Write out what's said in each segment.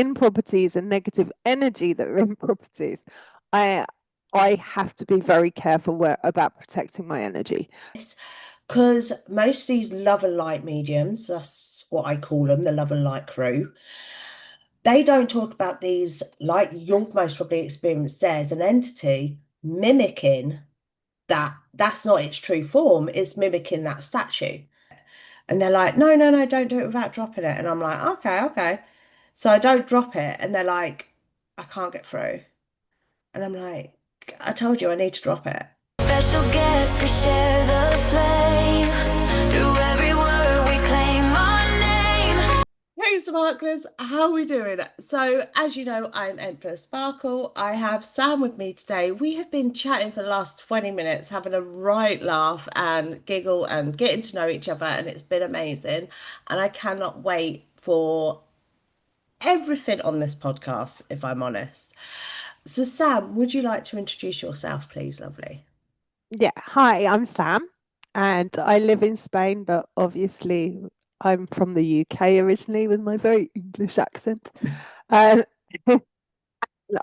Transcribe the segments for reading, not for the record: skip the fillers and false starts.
in properties and negative energy that are in properties, I I have to be very careful about protecting my energy. Because most of these love and light mediums, that's what I call them, the love and light crew, they don't talk about these like you've most probably experienced as an entity mimicking that's not its true form, it's mimicking that statue. And they're like, no, no, no, don't do it without dropping it. And I'm like, okay, okay. So I don't drop it, and they're like, I can't get through. And I'm like, I told you I need to drop it. Special guest, we share the flame. Through every word we claim our name. Hey Sparklers, how are we doing? So, as you know, I'm Empress Sparkle. I have Sam with me today. We have been chatting for the last 20 minutes, having a right laugh and giggle and getting to know each other, and it's been amazing. And I cannot wait for everything on this podcast, if I'm honest. So, Sam, would you like to introduce yourself, please, lovely? Yeah, hi, I'm Sam, and I live in Spain, but obviously I'm from the UK originally with my very English accent. And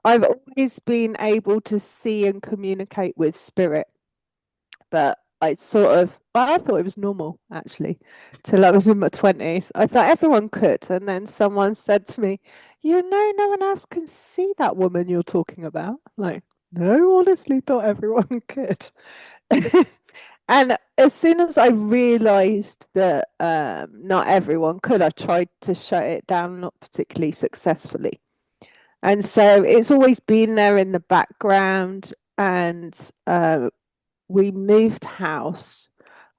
I've always been able to see and communicate with spirit, but well, I thought it was normal actually till I was in my 20s. I thought everyone could, and then someone said to me, no one else can see that woman you're talking about. Like, no, honestly, not everyone could. And as soon as I realized that not everyone could, I tried to shut it down, not particularly successfully. And so it's always been there in the background. And we moved house.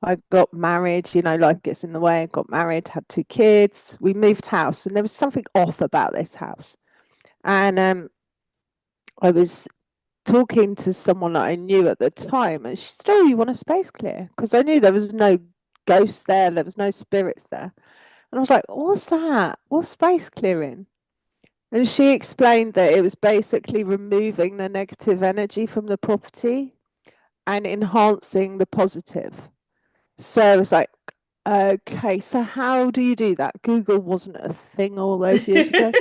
I got married, life gets in the way. I got married, had two kids. We moved house, and there was something off about this house. And I was talking to someone that I knew at the time, and she said, "Oh, you want a space clear?" Because I knew there was no ghosts there was no spirits there. And I was like, "What's that? What's space clearing?" And she explained that it was basically removing the negative energy from the property and enhancing the positive. So I was like, okay, so how do you do that? Google wasn't a thing all those years ago.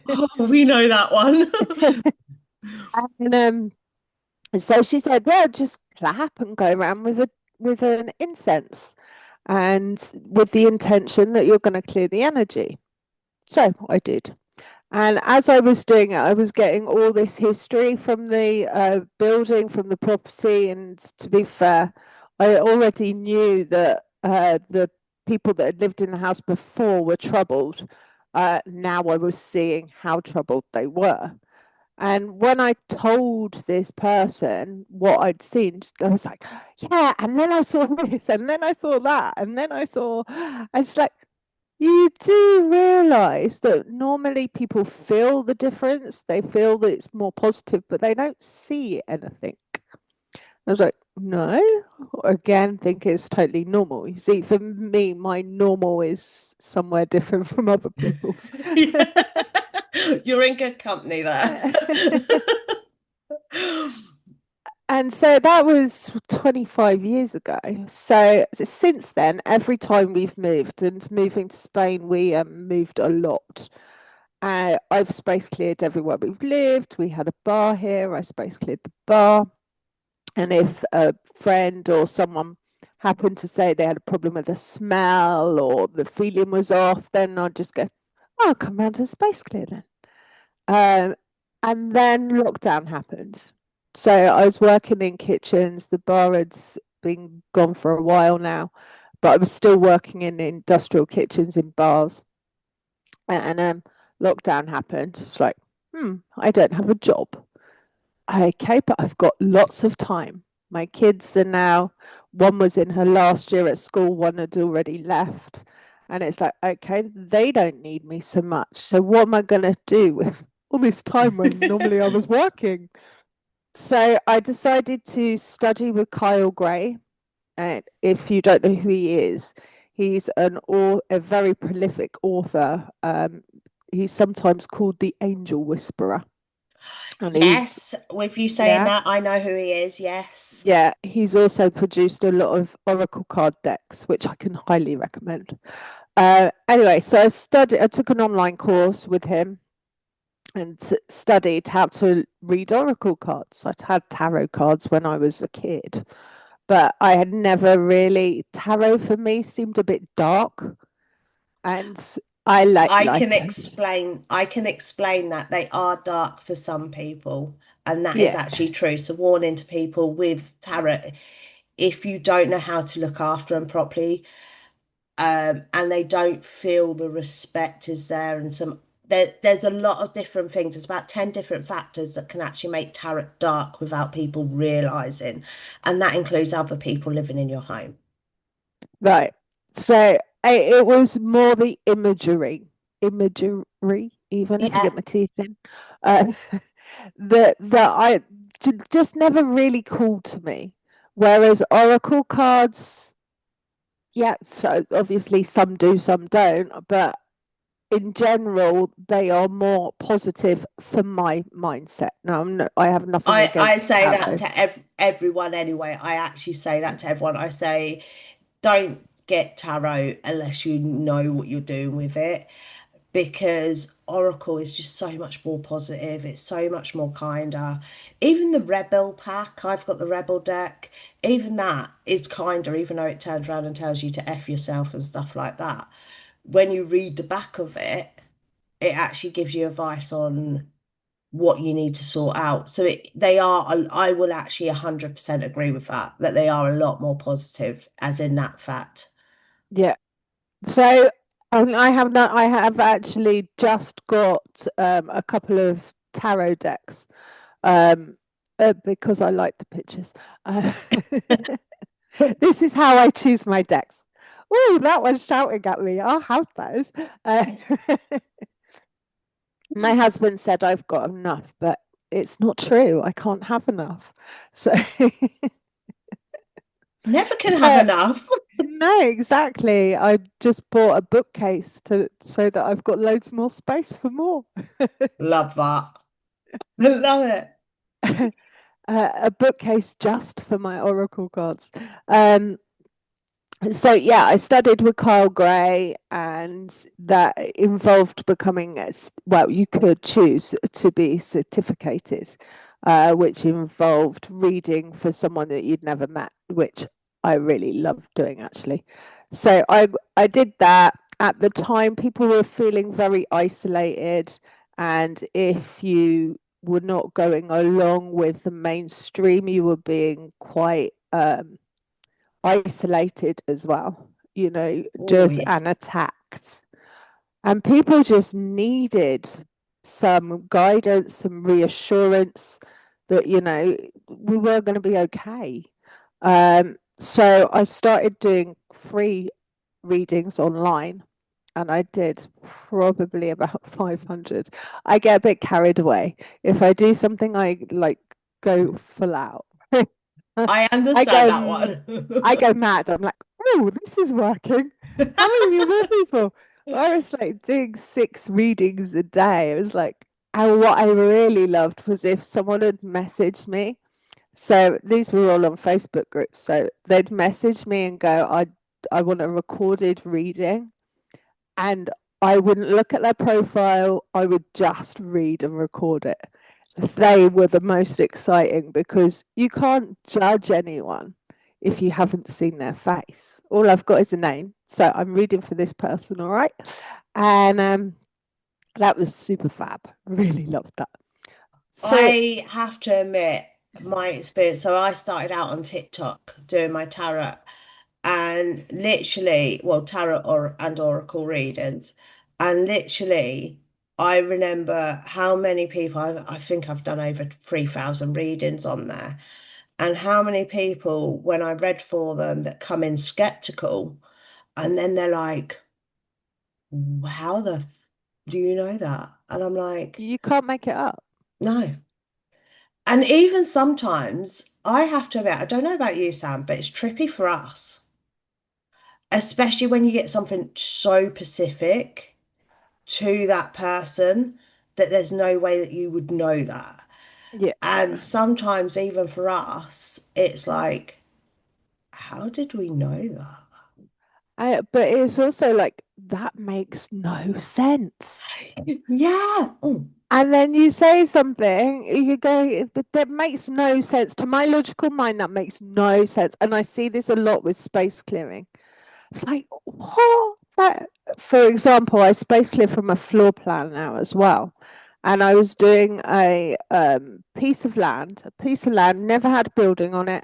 Oh, we know that one. And so she said, well, just clap and go around with an incense and with the intention that you're going to clear the energy. So I did. And as I was doing it, I was getting all this history from the building, from the property. And to be fair, I already knew that the people that had lived in the house before were troubled. Now I was seeing how troubled they were. And when I told this person what I'd seen, I was like, yeah, and then I saw this, and then I saw that, and then I was like, you do realize that normally people feel the difference. They feel that it's more positive, but they don't see anything. I was like, no, again, think it's totally normal. You see, for me, my normal is somewhere different from other people's. Yeah. You're in good company there. And so that was 25 years ago. So since then, every time we've moved, and moving to Spain, we moved a lot. I've space cleared everywhere we've lived. We had a bar here. I space cleared the bar. And if a friend or someone happened to say they had a problem with the smell or the feeling was off, then I'd just go, "Oh, I'll come round to space clear then." Um, and then lockdown happened. So I was working in kitchens. The bar had been gone for a while now, but I was still working in industrial kitchens in bars. And lockdown happened. It's like, I don't have a job. Okay, but I've got lots of time. My kids are now, one was in her last year at school, one had already left. And it's like, okay, they don't need me so much. So what am I going to do with all this time when normally I was working? So I decided to study with Kyle Gray. And if you don't know who he is, he's a very prolific author. He's sometimes called the Angel Whisperer. And he's, Yes, with you saying yeah, that, I know who he is. Yes. yeah, he's also produced a lot of oracle card decks, which I can highly recommend. Anyway, so I took an online course with him and studied how to read oracle cards. I'd had tarot cards when I was a kid, but I had never really, tarot for me seemed a bit dark, and I I can explain that they are dark for some people, and that is yeah, actually true. So warning to people with tarot, if you don't know how to look after them properly, and they don't feel the respect is there, and there's a lot of different things. There's about 10 different factors that can actually make tarot dark without people realizing, and that includes other people living in your home. right. So it was more the imagery, even if I Yeah, get my teeth in, uh, that just never really called to me. Whereas oracle cards, yeah, so obviously some do, some don't, but in general, they are more positive for my mindset. Now, I have nothing I against say that tarot. to everyone anyway. I actually say that to everyone. I say, don't get tarot unless you know what you're doing with it, because Oracle is just so much more positive. It's so much more kinder. Even the Rebel pack, I've got the Rebel deck, even that is kinder, even though it turns around and tells you to F yourself and stuff like that. When you read the back of it, it actually gives you advice on what you need to sort out. So they are, I will actually 100% agree with that, that they are a lot more positive, as in that fact. Yeah. So I have actually just got a couple of tarot decks because I like the pictures. Uh, this is how I choose my decks. Oh, that one's shouting at me. I'll have those. My husband said I've got enough, but it's not true. I can't have enough. So, Never can have so enough. no, exactly. I just bought a bookcase to so that I've got loads more space for more. Love that. Love it. A bookcase just for my oracle cards. Um, so yeah, I studied with Kyle Gray, and that involved becoming well, you could choose to be certificated, which involved reading for someone that you'd never met, which I really loved doing actually. So I did that. At the time, people were feeling very isolated, and if you were not going along with the mainstream, you were being quite isolated as well, Oh, just yeah. and attacked. And people just needed some guidance, some reassurance that, we were going to be okay. So I started doing free readings online, and I did probably about 500. I get a bit carried away. If I do something, I like go full out. I I understand that go I one. go mad. I'm like, oh, this is working. How many more people? I was like doing 6 readings a day. It was like, and what I really loved was if someone had messaged me. So these were all on Facebook groups. So they'd message me and go, I want a recorded reading. And I wouldn't look at their profile. I would just read and record it. They were the most exciting because you can't judge anyone if you haven't seen their face. All I've got is a name. So I'm reading for this person, all right? And that was super fab. Really loved that. So I have to admit, my experience. So I started out on TikTok doing my tarot, and literally, well, tarot and oracle readings, and literally, I remember how many people. I think I've done over 3,000 readings on there, and how many people, when I read for them, that come in skeptical, and then they're like, "How the do you know that?" And I'm like, you can't make it up. "No." And even sometimes I have to admit, I don't know about you, Sam, but it's trippy for us, especially when you get something so specific to that person that there's no way that you would know that. Yeah. And sometimes, even for us, it's like, how did we know that? But it's also like that makes no sense. Yeah. Oh, And then you say something, you go, but that makes no sense. To my logical mind, that makes no sense. And I see this a lot with space clearing. It's like, what? That, for example, I space clear from a floor plan now as well. And I was doing a piece of land, never had a building on it,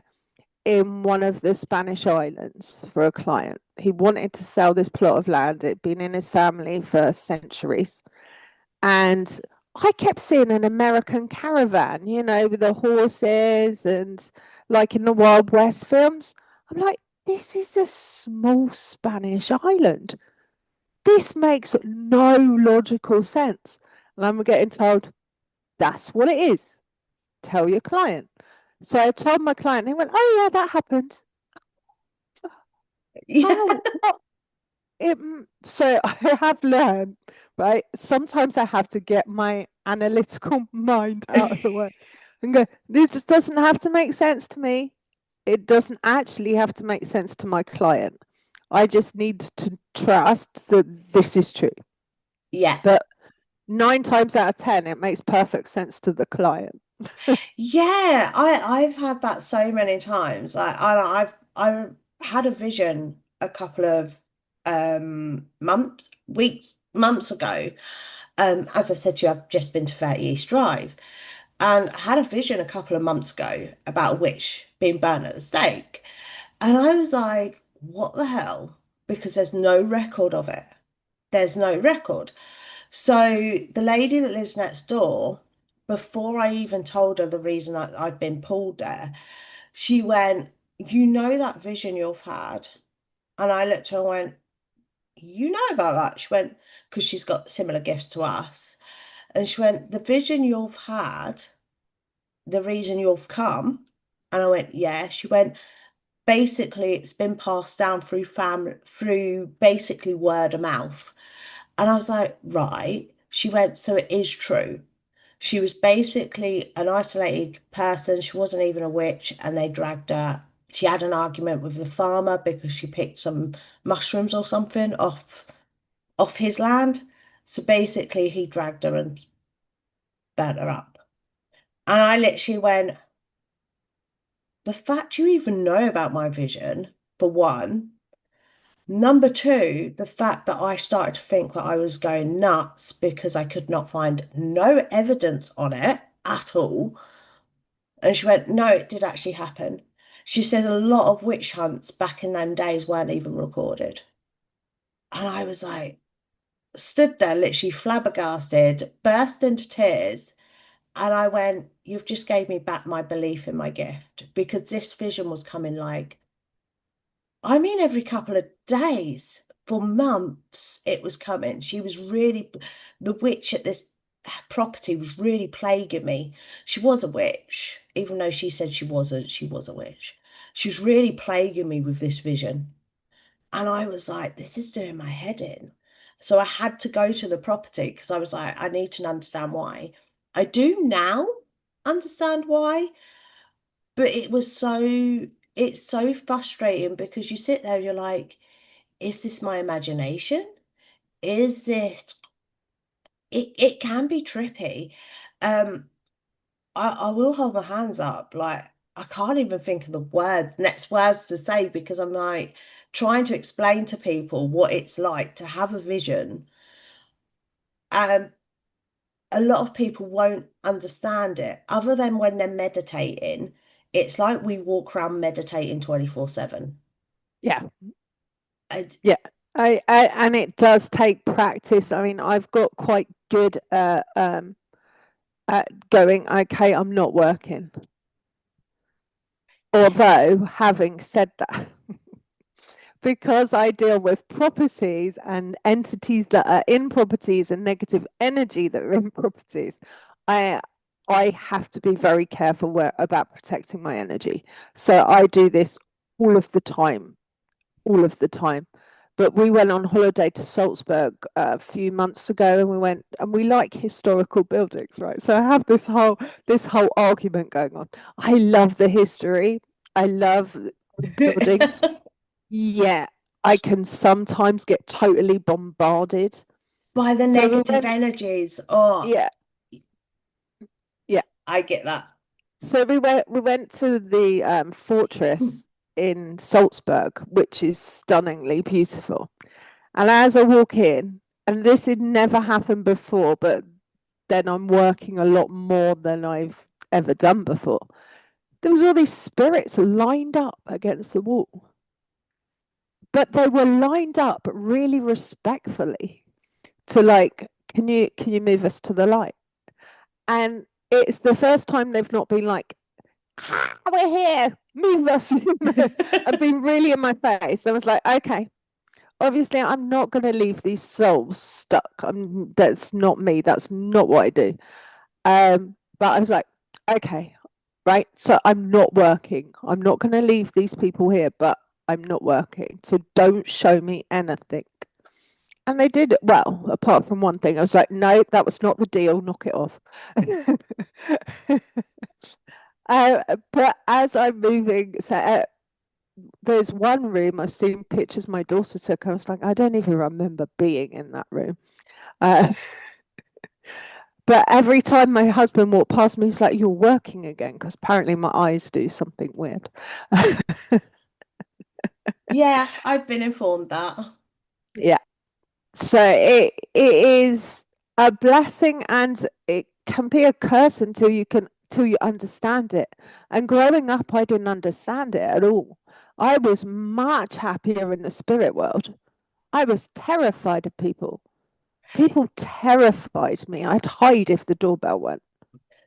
in one of the Spanish islands for a client. He wanted to sell this plot of land. It'd been in his family for centuries. And I kept seeing an American caravan, with the horses and like in the Wild West films. I'm like, this is a small Spanish island. This makes no logical sense. And I'm getting told, that's what it is. Tell your client. So I told my client, he went, oh, yeah, that happened. yeah. Oh, what? So I have learned, right? Sometimes I have to get my analytical mind out of the way and go, this just doesn't have to make sense to me. It doesn't actually have to make sense to my client. I just need to trust that this is true. Yeah. But 9 times out of 10, it makes perfect sense to the client. Yeah, I've had that so many times. I had a vision a couple of months ago. As I said to you, I've just been to 30 East Drive, and I had a vision a couple of months ago about a witch being burned at the stake. And I was like, what the hell? Because there's no record of it. There's no record. So the lady that lives next door, before I even told her the reason I'd been pulled there, she went, you know that vision you've had? And I looked at her and went, you know about that? She went, because she's got similar gifts to us. And she went, the vision you've had, the reason you've come. And I went, yeah. She went, basically, it's been passed down through family, through basically word of mouth. And I was like, right. She went, so it is true. She was basically an isolated person. She wasn't even a witch, and they dragged her. She had an argument with the farmer because she picked some mushrooms or something off his land. So basically, he dragged her and burnt her up. And I literally went, the fact you even know about my vision, for one. Number two, the fact that I started to think that I was going nuts because I could not find no evidence on it at all. And she went, no, it did actually happen. She said a lot of witch hunts back in them days weren't even recorded. And I was like, stood there literally flabbergasted, burst into tears. And I went, you've just gave me back my belief in my gift, because this vision was coming like, I mean, every couple of days for months it was coming. She was really, the witch at this property was really plaguing me. She was a witch, even though she said she wasn't, she was a witch. She was really plaguing me with this vision. And I was like, this is doing my head in. So I had to go to the property because I was like, I need to understand why. I do now understand why, but it's so frustrating because you sit there, you're like, is this my imagination? Is this it can be trippy. Um, I will hold my hands up, like I can't even think of the next words to say, because I'm like trying to explain to people what it's like to have a vision. Um, a lot of people won't understand it other than when they're meditating. It's like we walk around meditating 24/7. Yeah. And Yeah. And it does take practice. I mean, I've got quite good at going, okay, I'm not working. Although, having said that, because I deal with properties and entities that are in properties and negative energy that are in properties, I I have to be very careful about protecting my energy. So I do this all of the time, all of the time. But we went on holiday to Salzburg a few months ago, and we went and we like historical buildings, right? So I have this whole argument going on. I love the history. I love the buildings. Yeah, I can sometimes get totally bombarded. by the So we negative went, energies. Oh, yeah, yeah. I get that. So we went to the fortress in Salzburg, which is stunningly beautiful. And as I walk in, and this had never happened before, but then I'm working a lot more than I've ever done before. There was all these spirits lined up against the wall, but they were lined up really respectfully to like, can you move us to the light? And it's the first time they've not been like, "Ah, we're here, move us," and been really in my face. I was like, okay, obviously I'm not going to leave these souls stuck. That's not me. That's not what I do. But I was like, okay, right. So I'm not working. I'm not going to leave these people here, but I'm not working. So don't show me anything. And they did well, apart from one thing. I was like, no, that was not the deal. Knock it off. But as I'm moving, so there's one room I've seen pictures my daughter took. I was like, I don't even remember being in that room. Uh, but every time my husband walked past me, he's like, "You're working again," because apparently my eyes do something weird. Yeah, I've been informed that. Yeah. So it is a blessing and it can be a curse until you understand it. And growing up, I didn't understand it at all. I was much happier in the spirit world. I was terrified of people. People terrified me. I'd hide if the doorbell went.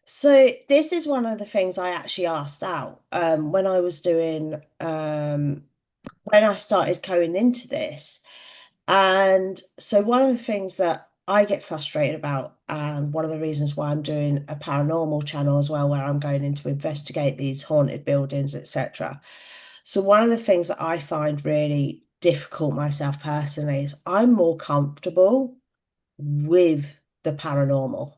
So this is one of the things I actually asked out when I was doing when I started going into this. And so one of the things that I get frustrated about, and one of the reasons why I'm doing a paranormal channel as well, where I'm going in to investigate these haunted buildings, etc. So one of the things that I find really difficult myself personally is I'm more comfortable with the paranormal.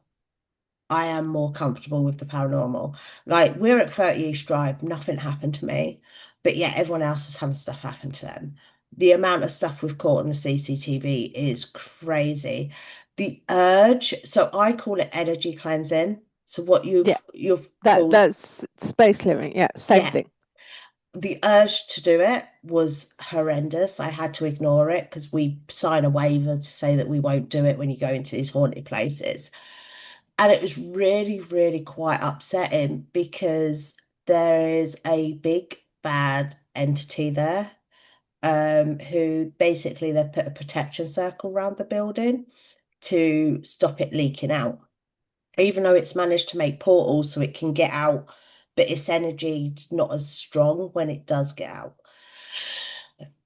I am more comfortable with the paranormal. Like we're at 30 East Drive, nothing happened to me, but yet everyone else was having stuff happen to them. The amount of stuff we've caught on the CCTV is crazy. The urge, so I call it energy cleansing. So what Yeah, you've called, that's space clearing. Yeah, same yeah, thing. the urge to do it was horrendous. I had to ignore it because we sign a waiver to say that we won't do it when you go into these haunted places. And it was really, really quite upsetting because there is a big bad entity there, who basically they put a protection circle around the building to stop it leaking out. Even though it's managed to make portals so it can get out, but its energy is not as strong when it does get out.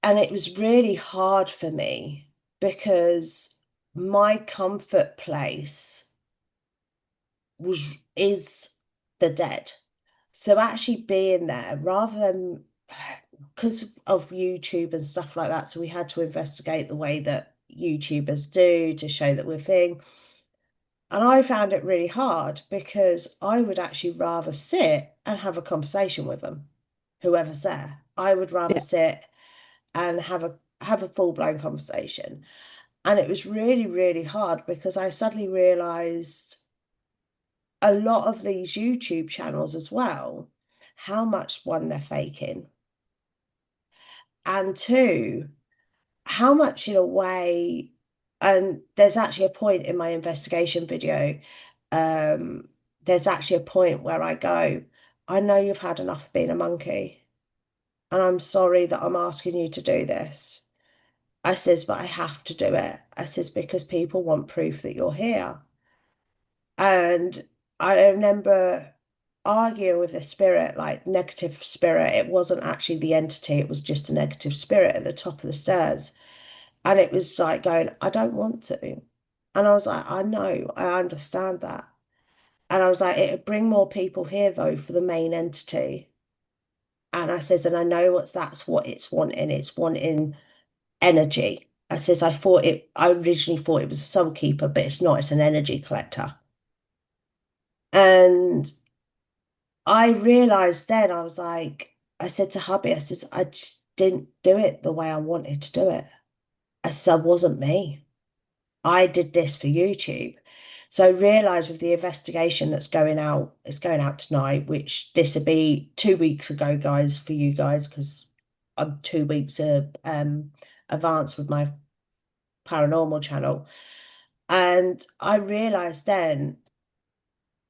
And it was really hard for me because my comfort place is the dead. So actually being there rather than because of YouTube and stuff like that, so we had to investigate the way that YouTubers do to show that we're thing. And I found it really hard because I would actually rather sit and have a conversation with them, whoever's there. I would rather Yeah, sit and have a full-blown conversation. And it was really, really hard because I suddenly realized a lot of these YouTube channels as well, how much one they're faking, and two, how much in a way, and there's actually a point in my investigation video, there's actually a point where I go, I know you've had enough of being a monkey, and I'm sorry that I'm asking you to do this. I says, but I have to do it. I says, because people want proof that you're here. And I remember arguing with the spirit, like negative spirit. It wasn't actually the entity, it was just a negative spirit at the top of the stairs. And it was like going, I don't want to. And I was like, I know, I understand that. And I was like, it'd bring more people here though for the main entity. And I says, and I know that's what it's wanting. It's wanting energy. I says, I originally thought it was a soul keeper, but it's not, it's an energy collector. And I realized then, I was like, I said to hubby, I says, didn't do it the way I wanted to do it. As I wasn't me. I did this for YouTube. So I realised with the investigation that's going out, it's going out tonight, which this would be 2 weeks ago, guys, for you guys, because I'm 2 weeks advanced with my paranormal channel. And I realised then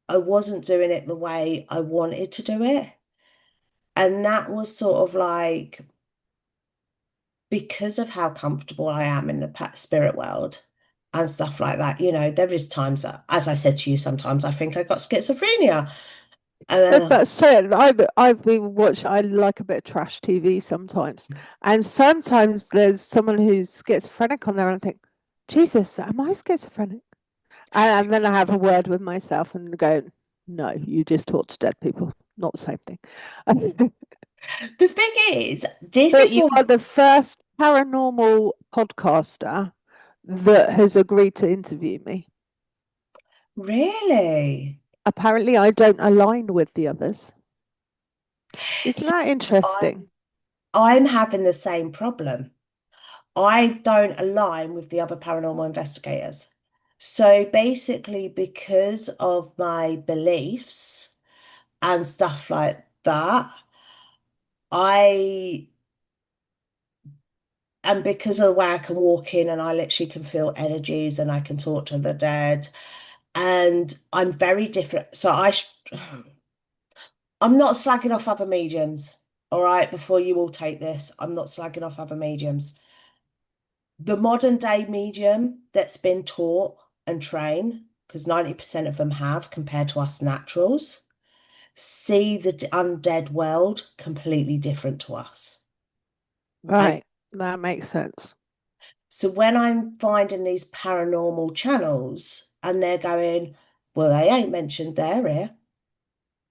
I wasn't doing it the way I wanted to do it. And that was sort of like because of how comfortable I am in the spirit world and stuff like that, there is times that, as I said to you, sometimes I think I got schizophrenia. And But so I've been watching. I like a bit of trash TV sometimes, and sometimes there's someone who's schizophrenic on there, and I think, Jesus, am I schizophrenic? And then I have a word with myself and go, no, you just talk to dead people, not the same thing. the thing is, this But is you what are the first paranormal podcaster that has agreed to interview me. really. Apparently, I don't align with the others. Isn't See, that interesting? I'm having the same problem. I don't align with the other paranormal investigators. So basically, because of my beliefs and stuff like that, I and because of the way I can walk in and I literally can feel energies and I can talk to the dead, and I'm very different. So I'm not slagging off other mediums. All right, before you all take this, I'm not slagging off other mediums. The modern day medium that's been taught and trained, because 90% of them have compared to us naturals, see the undead world completely different to us. And Right, that makes sense. so when I'm finding these paranormal channels and they're going, well, they ain't mentioned their ear.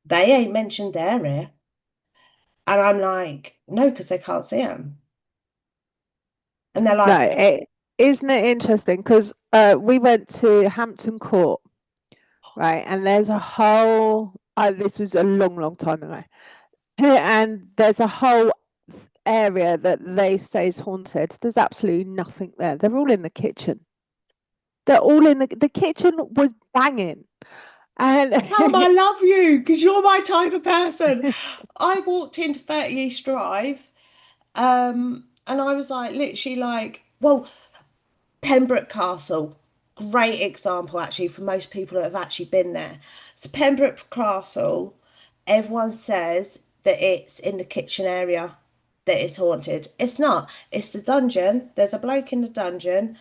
They ain't mentioned their ear. And I'm like, no, because they can't see them. And they're No, like, isn't it interesting? Because we went to Hampton Court, right? And there's a whole, this was a long, long time ago. And there's a whole area that they say is haunted. There's absolutely nothing there. They're all in the kitchen. They're all in the kitchen was banging. And Sam, I love you because you're my type of person. I walked into 30 East Drive, and I was like, literally like, well, Pembroke Castle, great example actually for most people that have actually been there. So Pembroke Castle, everyone says that it's in the kitchen area, that it's haunted. It's not. It's the dungeon. There's a bloke in the dungeon,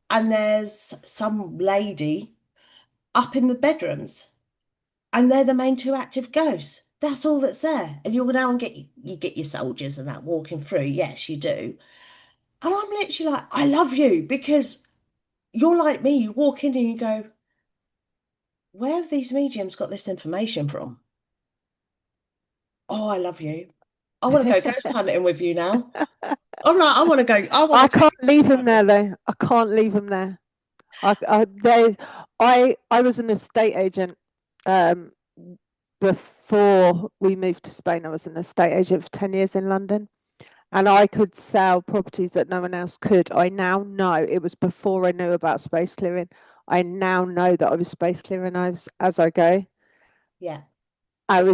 and there's some lady up in the bedrooms, and they're the main two active ghosts. That's all that's there. And you'll go down and get your soldiers and that walking through. Yes, you do. And I'm literally like, I love you because you're like me. You walk in and you go, where have these mediums got this information from? Oh, I love you. I want to go ghost hunting with you now. I'm like, I want to go. I want I to take can't you ghost leave him there hunting. though. I can't leave him there. I was an estate agent um, before we moved to Spain. I was an estate agent for 10 years in London, and I could sell properties that no one else could. I now know it was before I knew about space clearing. I now know that I was space clearing as I go. Yeah. It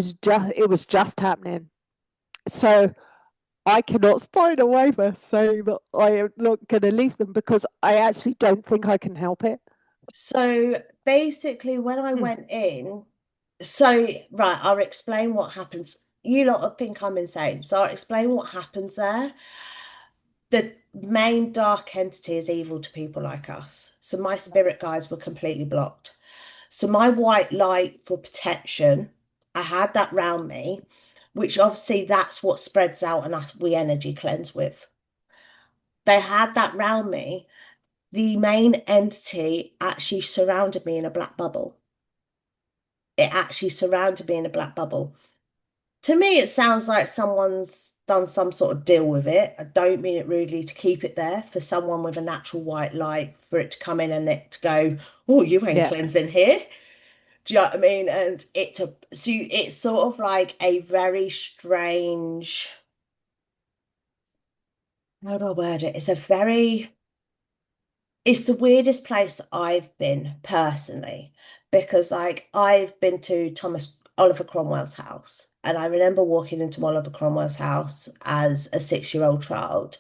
was just happening. So I cannot sign a waiver saying that I am not going to leave them because I actually don't think I can help it. So basically, when I Hmm. went in, so right, I'll explain what happens. You lot think I'm insane. So I'll explain what happens there. The main dark entity is evil to people like us. So my spirit guides were completely blocked. So my white light for protection, I had that round me, which obviously that's what spreads out and we energy cleanse with. They had that round me. The main entity actually surrounded me in a black bubble. It actually surrounded me in a black bubble. To me, it sounds like someone's done some sort of deal with it. I don't mean it rudely to keep it there for someone with a natural white light for it to come in and it to go, oh, you ain't Yeah. cleansing here. Do you know what I mean? And it's sort of like a very strange how do I word it? It's the weirdest place I've been personally, because like I've been to Thomas Oliver Cromwell's house, and I remember walking into Oliver Cromwell's house as a 6-year-old child,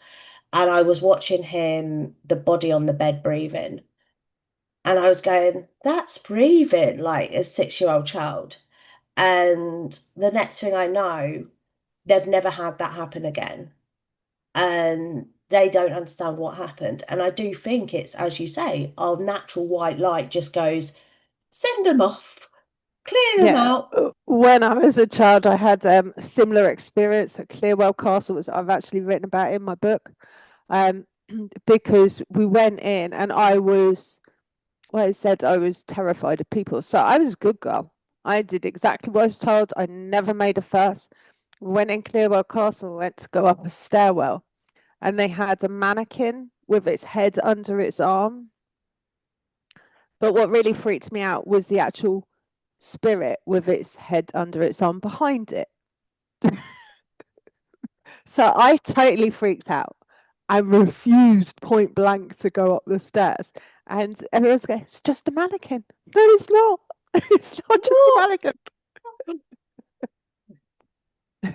and I was watching him, the body on the bed breathing, and I was going, that's breathing like a 6-year-old child. And the next thing I know, they've never had that happen again. And they don't understand what happened. And I do think it's, as you say, our natural white light just goes, send them off, clear them Yeah, out. when I was a child, I had a similar experience at Clearwell Castle, as I've actually written about in my book, um, because we went in and well, it said I was terrified of people. So I was a good girl. I did exactly what I was told. I never made a fuss. We went in Clearwell Castle, we went to go up a stairwell, and they had a mannequin with its head under its arm. But what really freaked me out was the actual spirit with its head under its arm behind it. So I totally freaked out. I refused point blank to go up the stairs. And everyone's going, it's just a mannequin. No, it's not. It's not just a What? mannequin.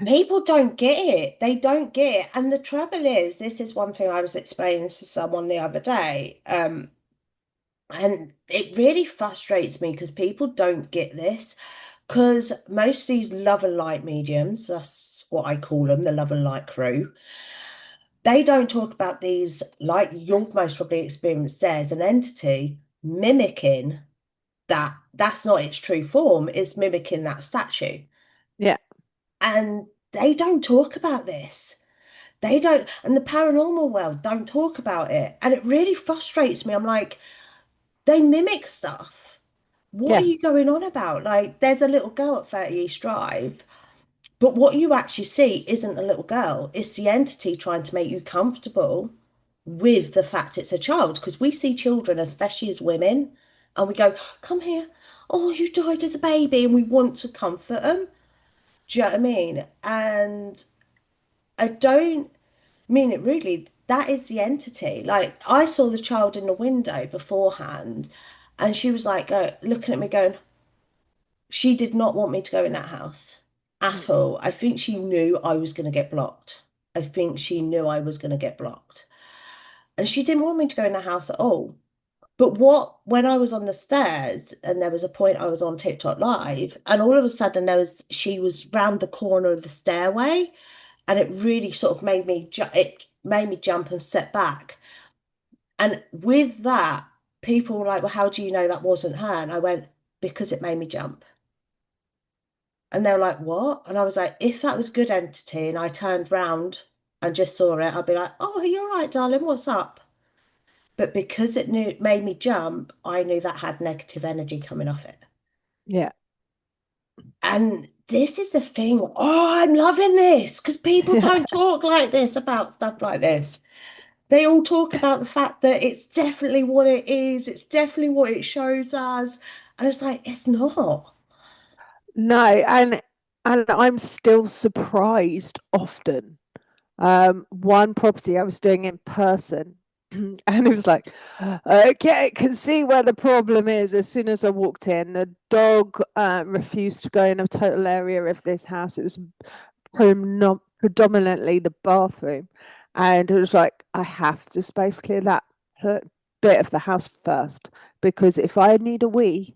People don't get it. They don't get it. And the trouble is, this is one thing I was explaining to someone the other day. And it really frustrates me because people don't get this. Because most of these love and light mediums, that's what I call them, the love and light crew, they don't talk about these, like you've most probably experienced theirs, an entity mimicking that. That's not its true form, it's mimicking that statue. Yeah, And they don't talk about this. They don't, and the paranormal world don't talk about it. And it really frustrates me. I'm like, they mimic stuff. What are yeah, you going on about? Like, there's a little girl at 30 East Drive, but what you actually see isn't a little girl. It's the entity trying to make you comfortable with the fact it's a child. Because we see children, especially as women, and we go, come here. Oh, you died as a baby. And we want to comfort them. Do you know what I mean? And I don't mean it rudely. That is the entity. Like, I saw the child in the window beforehand, and she was like, looking at me, going, she did not want me to go in that house at mm, all. I think she knew I was going to get blocked. I think she knew I was going to get blocked. And she didn't want me to go in the house at all. But when I was on the stairs and there was a point I was on TikTok live, and all of a sudden she was round the corner of the stairway, and it really sort of it made me jump and step back. And with that, people were like, well, how do you know that wasn't her? And I went, because it made me jump. And they were like, what? And I was like, if that was good entity and I turned round and just saw it, I'd be like, oh, you're right, darling, what's up? But because it made me jump, I knew that had negative energy coming off it. yeah, And this is the thing. Oh, I'm loving this because people yeah. don't talk like this about stuff like this. They all talk about the fact that it's definitely what it is, it's definitely what it shows us. And it's like, it's not. No, and I'm still surprised often. One property I was doing in person, and it was like, okay, can see where the problem is. As soon as I walked in, the dog refused to go in a total area of this house. It was predominantly the bathroom, and it was like, I have to space clear that bit of the house first, because if I need a wee,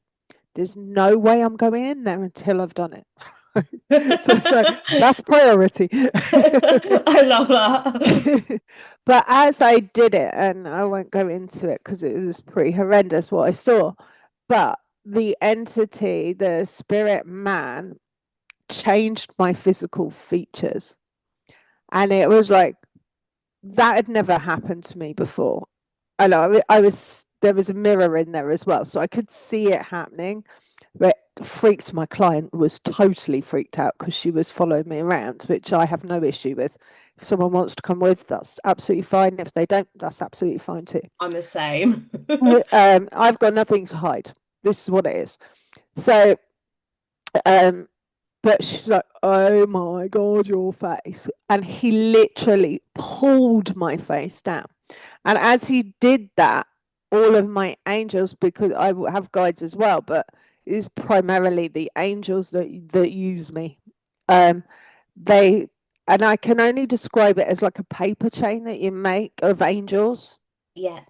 there's no way I'm going in there until I've done it. So that's priority. I love that. But as I did it, and I won't go into it because it was pretty horrendous what I saw, but the entity, the spirit man, changed my physical features. And it was like, that had never happened to me before. I know there was a mirror in there as well, so I could see it happening. But freaked my client was totally freaked out because she was following me around, which I have no issue with. If someone wants to come with, that's absolutely fine. If they don't, that's absolutely fine too. I'm the same. I've got nothing to hide. This is what it is. So But she's like, oh my God, your face. And he literally pulled my face down. And as he did that, all of my angels, because I have guides as well, but it's primarily the angels that use me. Um, they and I can only describe it as like a paper chain that you make of angels, Yeah.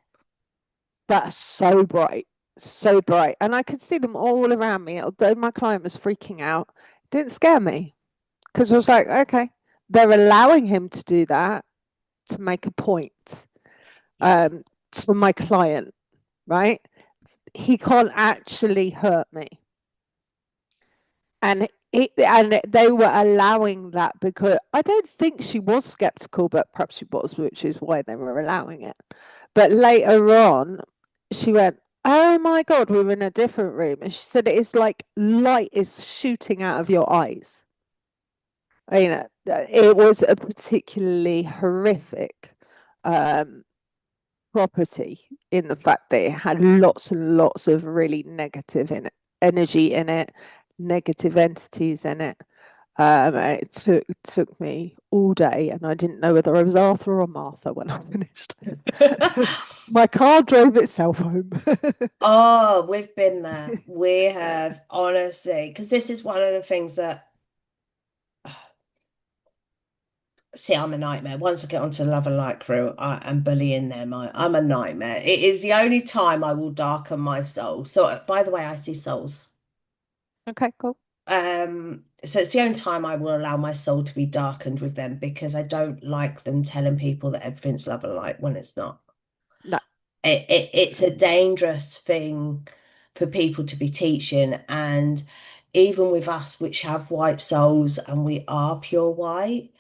but so bright, so bright. And I could see them all around me, although my client was freaking out. It didn't scare me because I was like, okay, they're allowing him to do that to make a point Yes. to my client, right? He can't actually hurt me. And they were allowing that because I don't think she was skeptical, but perhaps she was, which is why they were allowing it. But later on, she went, oh my God, we were in a different room. And she said, it's like light is shooting out of your eyes. You know, it was a particularly horrific property in the fact that it had lots and lots of really negative energy in it, negative entities in it. It took me all day, and I didn't know whether I was Arthur or Martha when I finished. My car drove itself home. Oh, we've been there. We have, honestly, because this is one of the things that, see, I'm a nightmare. Once I get onto the Love and Light crew, I am bullying them. I'm a nightmare. It is the only time I will darken my soul. So, by the way, I see souls. Okay, cool. So it's the only time I will allow my soul to be darkened with them because I don't like them telling people that everything's love and light when it's not. No, It's a dangerous thing for people to be teaching, and even with us, which have white souls and we are pure white,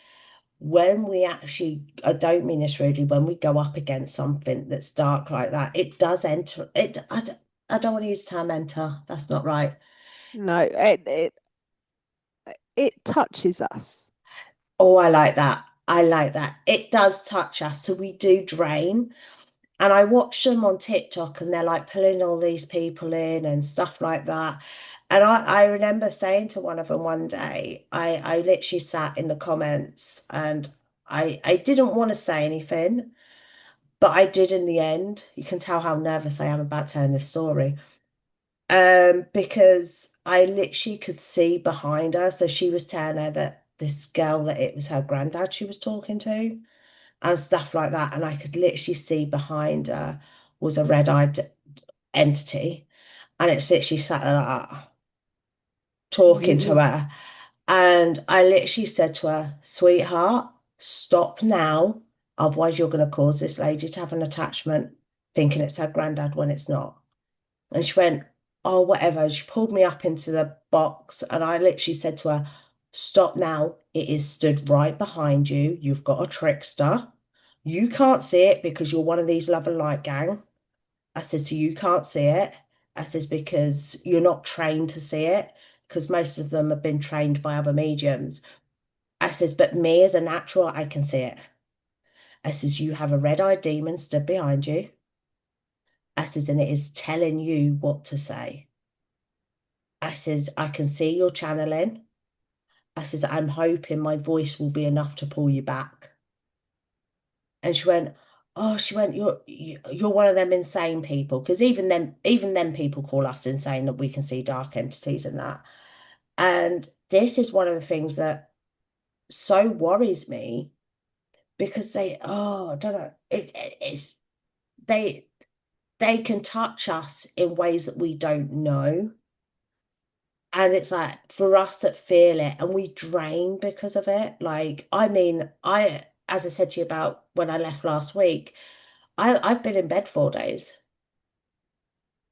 when we actually, I don't mean this rudely, when we go up against something that's dark like that, it does enter it. I don't want to use the term enter, that's not right. no, it touches us. Oh, I like that. I like that. It does touch us. So we do drain. And I watch them on TikTok and they're like pulling all these people in and stuff like that. And I remember saying to one of them one day, I literally sat in the comments and I didn't want to say anything, but I did in the end. You can tell how nervous I am about telling this story. Because I literally could see behind her. So she was telling her that this girl, that it was her granddad she was talking to and stuff like that. And I could literally see behind her was a red-eyed entity. And it's literally sat there like that, talking to her. And I literally said to her, sweetheart, stop now. Otherwise, you're going to cause this lady to have an attachment, thinking it's her granddad when it's not. And she went, oh, whatever. She pulled me up into the box and I literally said to her, stop now. It is stood right behind you. You've got a trickster. You can't see it because you're one of these love and light gang. I said, so you can't see it. I says, because you're not trained to see it, because most of them have been trained by other mediums. I says, but me as a natural, I can see it. I says, you have a red-eyed demon stood behind you. I says, and it is telling you what to say. I says, I can see your channeling. I says, I'm hoping my voice will be enough to pull you back. And she went, oh, she went, you're one of them insane people. Because even then people call us insane that we can see dark entities and that. And this is one of the things that so worries me because I don't know, it's they can touch us in ways that we don't know. And it's like for us that feel it and we drain because of it. Like, I mean, as I said to you about when I left last week, I've been in bed 4 days,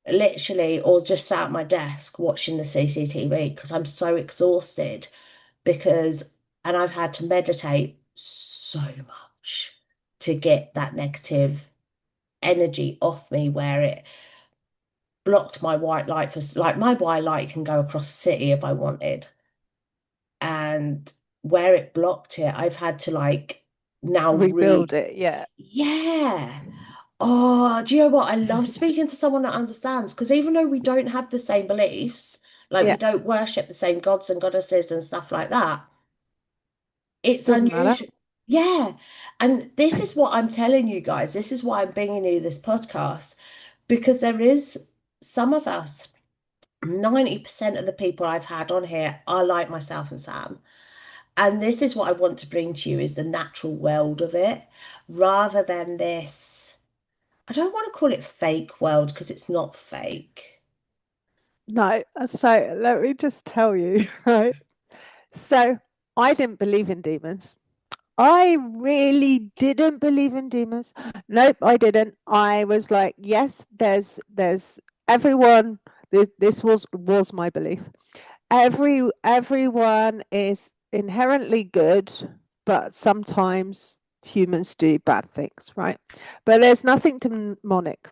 literally, or just sat at my desk watching the CCTV because I'm so exhausted because, and I've had to meditate so much to get that negative energy off me where it blocked my white light for, like, my white light can go across the city if I wanted. And where it blocked it, I've had to like now Rebuild it, yeah. yeah. Oh, do you know what? I love speaking to someone that understands because even though we don't have the same beliefs, Like we Yeah, don't worship the same gods and goddesses and stuff like that. It's doesn't matter. unusual. Yeah. And this is what I'm telling you guys. This is why I'm bringing you this podcast, because there is some of us, 90% of the people I've had on here are like myself and Sam. And this is what I want to bring to you is the natural world of it, rather than this, I don't want to call it fake world because it's not fake. No, so let me just tell you, right? So I didn't believe in demons. I really didn't believe in demons. Nope, I didn't. I was like, yes, there's everyone. This was my belief. Everyone is inherently good, but sometimes humans do bad things, right? But there's nothing demonic.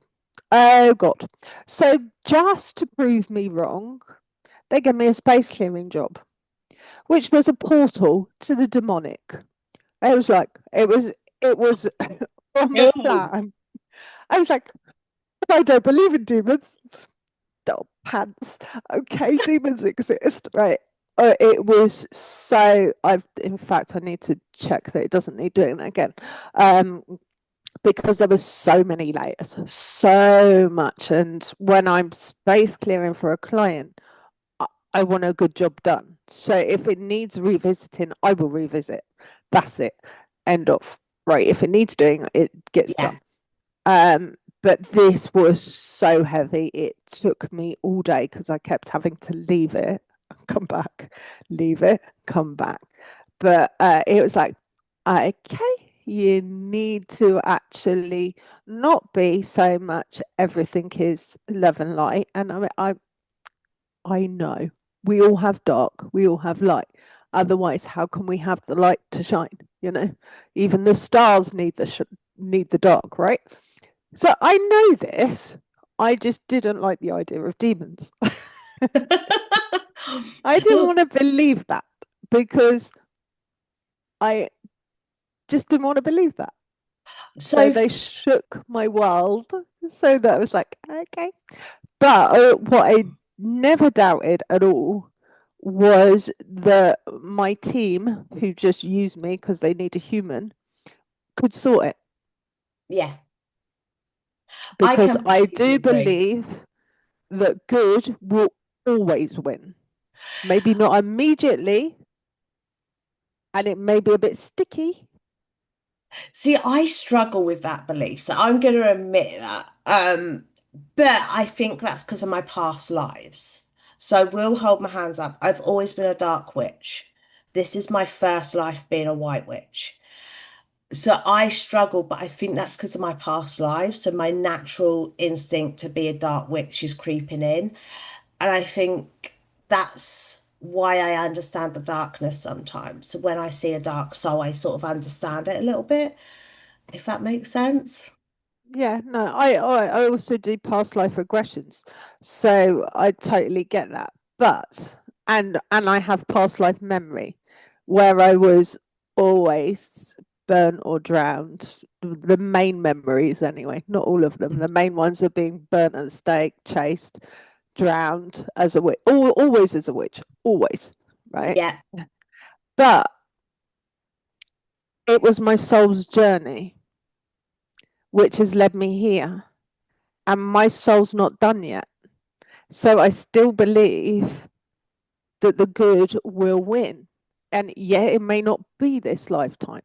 Oh God. So just to prove me wrong, they gave me a space clearing job, which was a portal to the demonic. I was like, it was from the Oh, plan. I was like, I don't believe in demons. Oh, pants. Okay, demons exist, right? It was so. In fact, I need to check that it doesn't need doing that again, because there was so many layers, so much. And when I'm space clearing for a client, I want a good job done. So if it needs revisiting, I will revisit. That's it. End of. Right. If it needs doing, it gets yeah. done. But this was so heavy. It took me all day because I kept having to leave it, come back, leave it, come back. But it was like, okay, you need to actually not be so much everything is love and light. And I know we all have dark, we all have light. Otherwise, how can we have the light to shine? You know, even the stars need the dark, right? So I know this. I just didn't like the idea of demons. I didn't want to believe that because I just didn't want to believe that. So So, they shook my world. So that was like, okay. But what I never doubted at all was that my team, who just used me because they need a human, could sort it. yeah, I Because I completely do agree. believe that good will always win. Maybe not immediately, and it may be a bit sticky. See, I struggle with that belief, so I'm going to admit that. But I think that's because of my past lives. So I will hold my hands up. I've always been a dark witch. This is my first life being a white witch. So I struggle, but I think that's because of my past lives. So my natural instinct to be a dark witch is creeping in. And I think that's why I understand the darkness sometimes. So when I see a dark soul, I sort of understand it a little bit, if that makes sense. Yeah, no, I also do past life regressions, so I totally get that. But and I have past life memory, where I was always burnt or drowned. The main memories, anyway, not all of them. The main ones are being burnt at the stake, chased, drowned as a witch, always as a witch, always, right? Yeah. But it was my soul's journey which has led me here, and my soul's not done yet. So I still believe that the good will win. And yeah, it may not be this lifetime,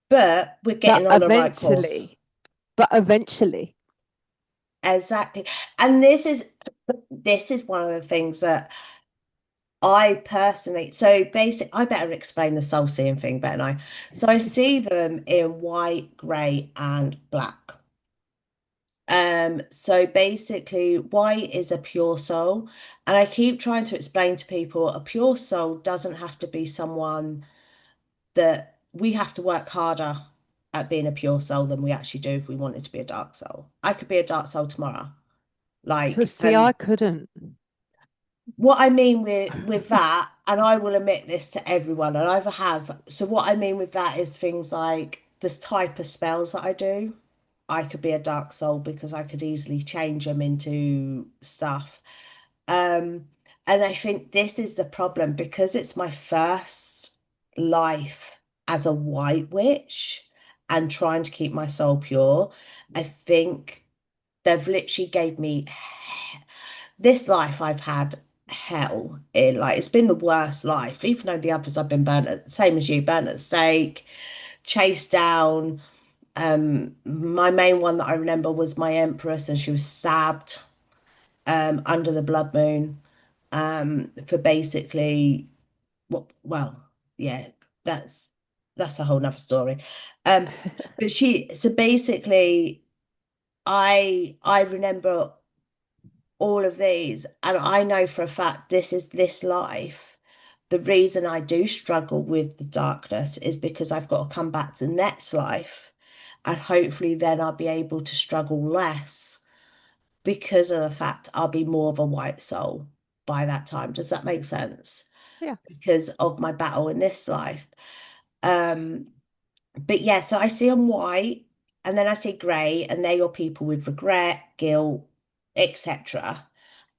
But we're but getting on the right course. eventually, but eventually, Exactly. And this is one of the things that I personally, so basic, I better explain the soul seeing thing, better I? So I see them in white, grey, and black. So basically, white is a pure soul, and I keep trying to explain to people a pure soul doesn't have to be someone that we have to work harder at being a pure soul than we actually do if we wanted to be a dark soul. I could be a dark soul tomorrow. to Like, see, I and couldn't. what I mean with that, and I will admit this to everyone, and I ever have. So what I mean with that is things like this type of spells that I do. I could be a dark soul because I could easily change them into stuff. And I think this is the problem because it's my first life as a white witch and trying to keep my soul pure. I think they've literally gave me this life I've had hell in. Like it's been the worst life, even though the others I've been burnt at, same as you, burnt at the stake, chased down. My main one that I remember was my Empress, and she was stabbed under the blood moon for basically well, yeah, that's that's a whole nother story. Um, but so basically I remember all of these, and I know for a fact this is this life. The reason I do struggle with the darkness is because I've got to come back to the next life, and hopefully then I'll be able to struggle less because of the fact I'll be more of a white soul by that time. Does that make sense? Yeah. Because of my battle in this life. Um, but yeah, so I see them white, and then I see grey, and they're your people with regret, guilt, etc.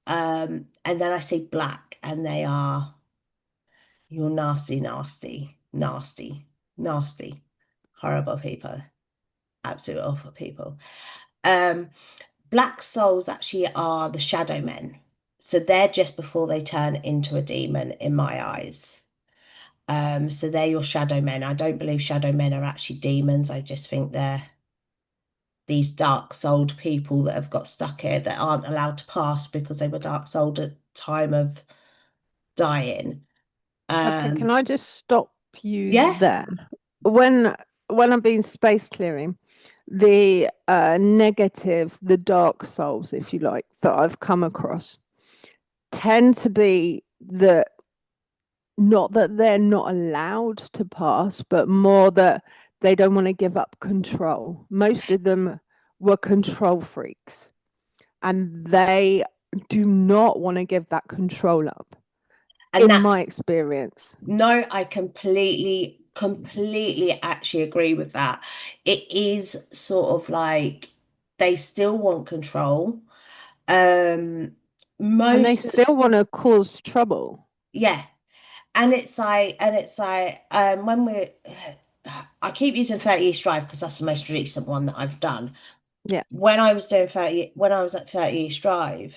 And then I see black, and they are your nasty, nasty, nasty, nasty, horrible people, absolute awful people. Um, Black souls actually are the shadow men. So they're just before they turn into a demon in my eyes. So they're your shadow men. I don't believe shadow men are actually demons. I just think they're these dark souled people that have got stuck here that aren't allowed to pass because they were dark souled at time of dying. Okay, can Um, I just stop you yeah, there? When I've been space clearing, the negative, the dark souls, if you like, that I've come across tend to be that not that they're not allowed to pass, but more that they don't want to give up control. Most of them were control freaks, and they do not want to give that control up, and in my that's experience. no, I completely actually agree with that. It is sort of like they still want control. Um, And they most still want to cause trouble. yeah, and it's like when we're I keep using 30 East Drive because that's the most recent one that I've done. Yeah. When I was at 30 East Drive,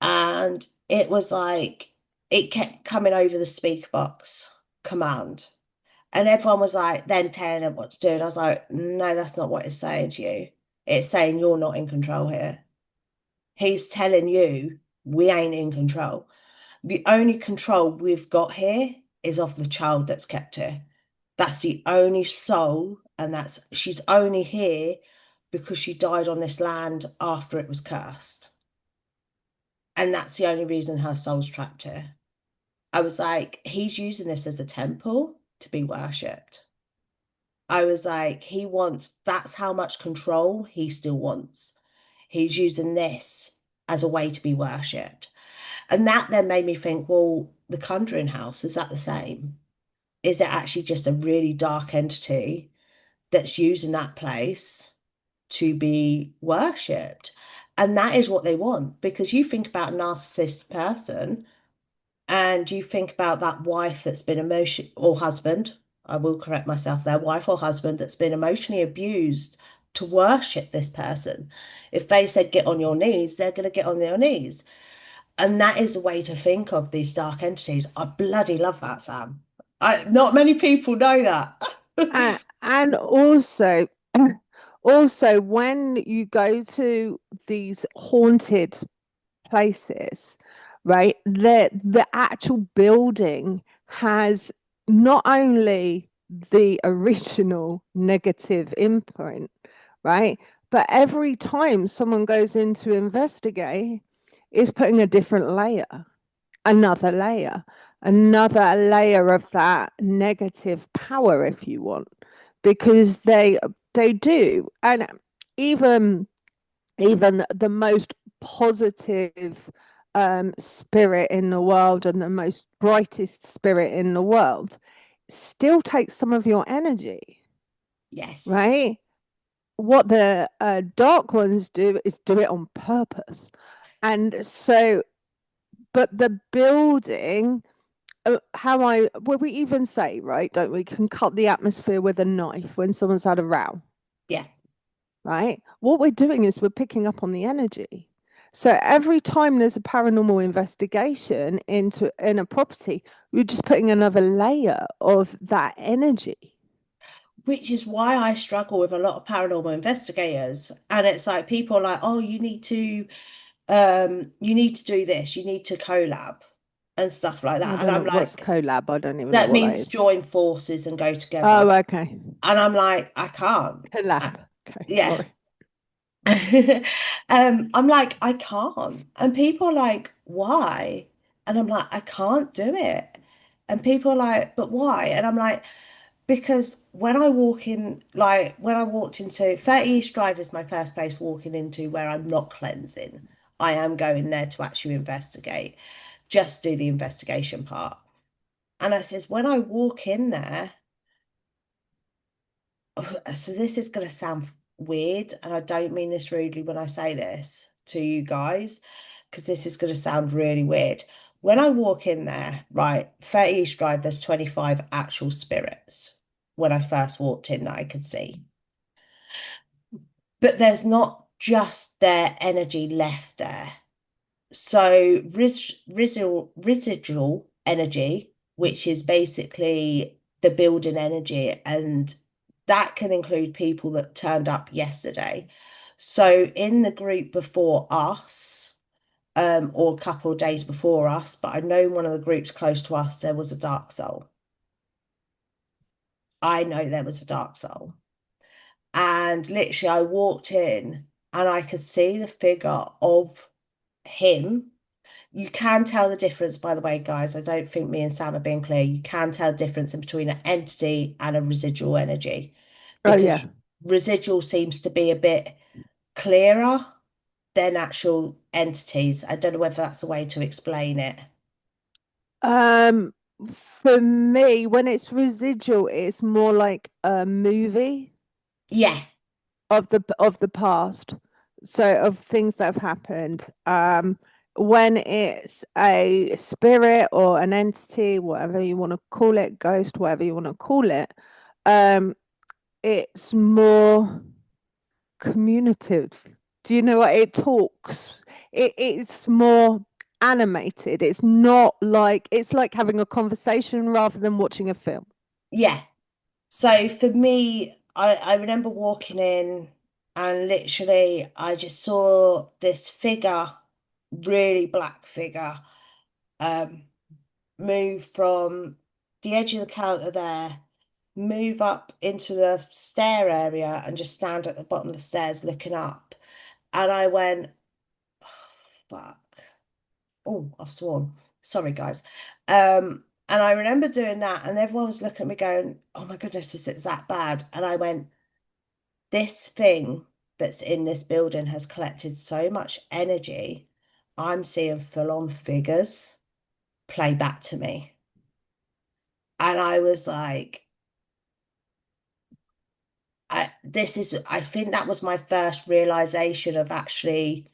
and it was like it kept coming over the speaker box command. And everyone was like, then telling him what to do. And I was like, no, that's not what it's saying to you. It's saying you're not in control here. He's telling you we ain't in control. The only control we've got here is of the child that's kept here. That's the only soul, and that's she's only here because she died on this land after it was cursed. And that's the only reason her soul's trapped here. I was like, he's using this as a temple to be worshipped. I was like, that's how much control he still wants. He's using this as a way to be worshipped. And that then made me think, well, the Conjuring House, is that the same? Is it actually just a really dark entity that's using that place to be worshipped? And that is what they want, because you think about a narcissist person and you think about that wife that's been or husband, I will correct myself there, wife or husband that's been emotionally abused to worship this person. If they said get on your knees, they're going to get on their knees. And that is the way to think of these dark entities. I bloody love that, Sam. Not many people know that. And also, also when you go to these haunted places, right, the actual building has not only the original negative imprint, right, but every time someone goes in to investigate, is putting a different layer, another layer, another layer of that negative power, if you want, because they do. And even the most positive spirit in the world and the most brightest spirit in the world still takes some of your energy, Yes. right? What the dark ones do is do it on purpose. And so but the building, well, we even say, right, don't we, can cut the atmosphere with a knife when someone's had a row, Yeah. right? What we're doing is we're picking up on the energy. So every time there's a paranormal investigation in a property, we're just putting another layer of that energy. Which is why I struggle with a lot of paranormal investigators. And it's like people are like, oh, you need to do this, you need to collab and stuff like I that. And don't know I'm what's like, collab. I don't even know that what that means is. join forces and go together. Oh, okay. And I'm like, I can't. Collab. Okay, Yeah. sorry. I'm like, I can't. And people are like, why? And I'm like, I can't do it. And people are like, but why? And I'm like, because when I walk in, like when I walked into 30 East Drive is my first place walking into where I'm not cleansing. I am going there to actually investigate, just do the investigation part. And I says, when I walk in there, so this is going to sound weird, and I don't mean this rudely when I say this to you guys, because this is going to sound really weird. When I walk in there, right, 30 East Drive, there's 25 actual spirits when I first walked in that I could see. But there's not just their energy left there. So residual energy, which is basically the building energy, and that can include people that turned up yesterday. So in the group before us, or a couple of days before us, but I know one of the groups close to us, there was a dark soul. I know there was a dark soul. And literally, I walked in and I could see the figure of him. You can tell the difference, by the way, guys. I don't think me and Sam are being clear. You can tell the difference in between an entity and a residual energy, Oh, because yeah. residual seems to be a bit clearer than actual entities. I don't know whether that's a way to explain it. Um, for me, when it's residual, it's more like a movie Yeah, of the past. So of things that have happened. When it's a spirit or an entity, whatever you want to call it, ghost, whatever you want to call it, um, it's more communicative. Do you know what it talks? It's more animated. It's not like it's like having a conversation rather than watching a film. yeah. So for me, I remember walking in and literally I just saw this figure, really black figure, um, move from the edge of the counter there, move up into the stair area and just stand at the bottom of the stairs looking up. And I went, oh, fuck. Oh, I've sworn. Sorry, guys. And I remember doing that, and everyone was looking at me going, oh my goodness, is it that bad? And I went, this thing that's in this building has collected so much energy. I'm seeing full-on figures play back to me. And I was like, I think that was my first realization of actually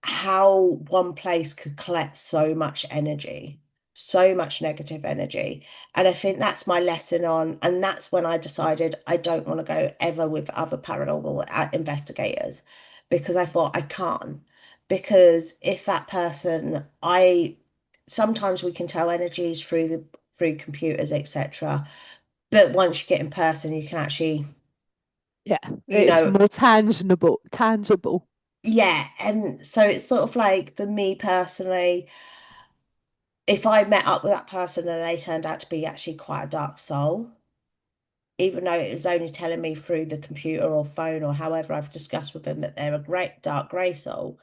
how one place could collect so much energy, so much negative energy. And I think that's my lesson on, and that's when I decided I don't want to go ever with other paranormal investigators, because I thought I can't. Because if that person, I sometimes we can tell energies through computers, etc. But once you get in person, you can actually, Yeah, you it's know, more tangible. Tangible. yeah. And so it's sort of like for me personally, if I met up with that person and they turned out to be actually quite a dark soul, even though it was only telling me through the computer or phone or however I've discussed with them that they're a great dark grey soul,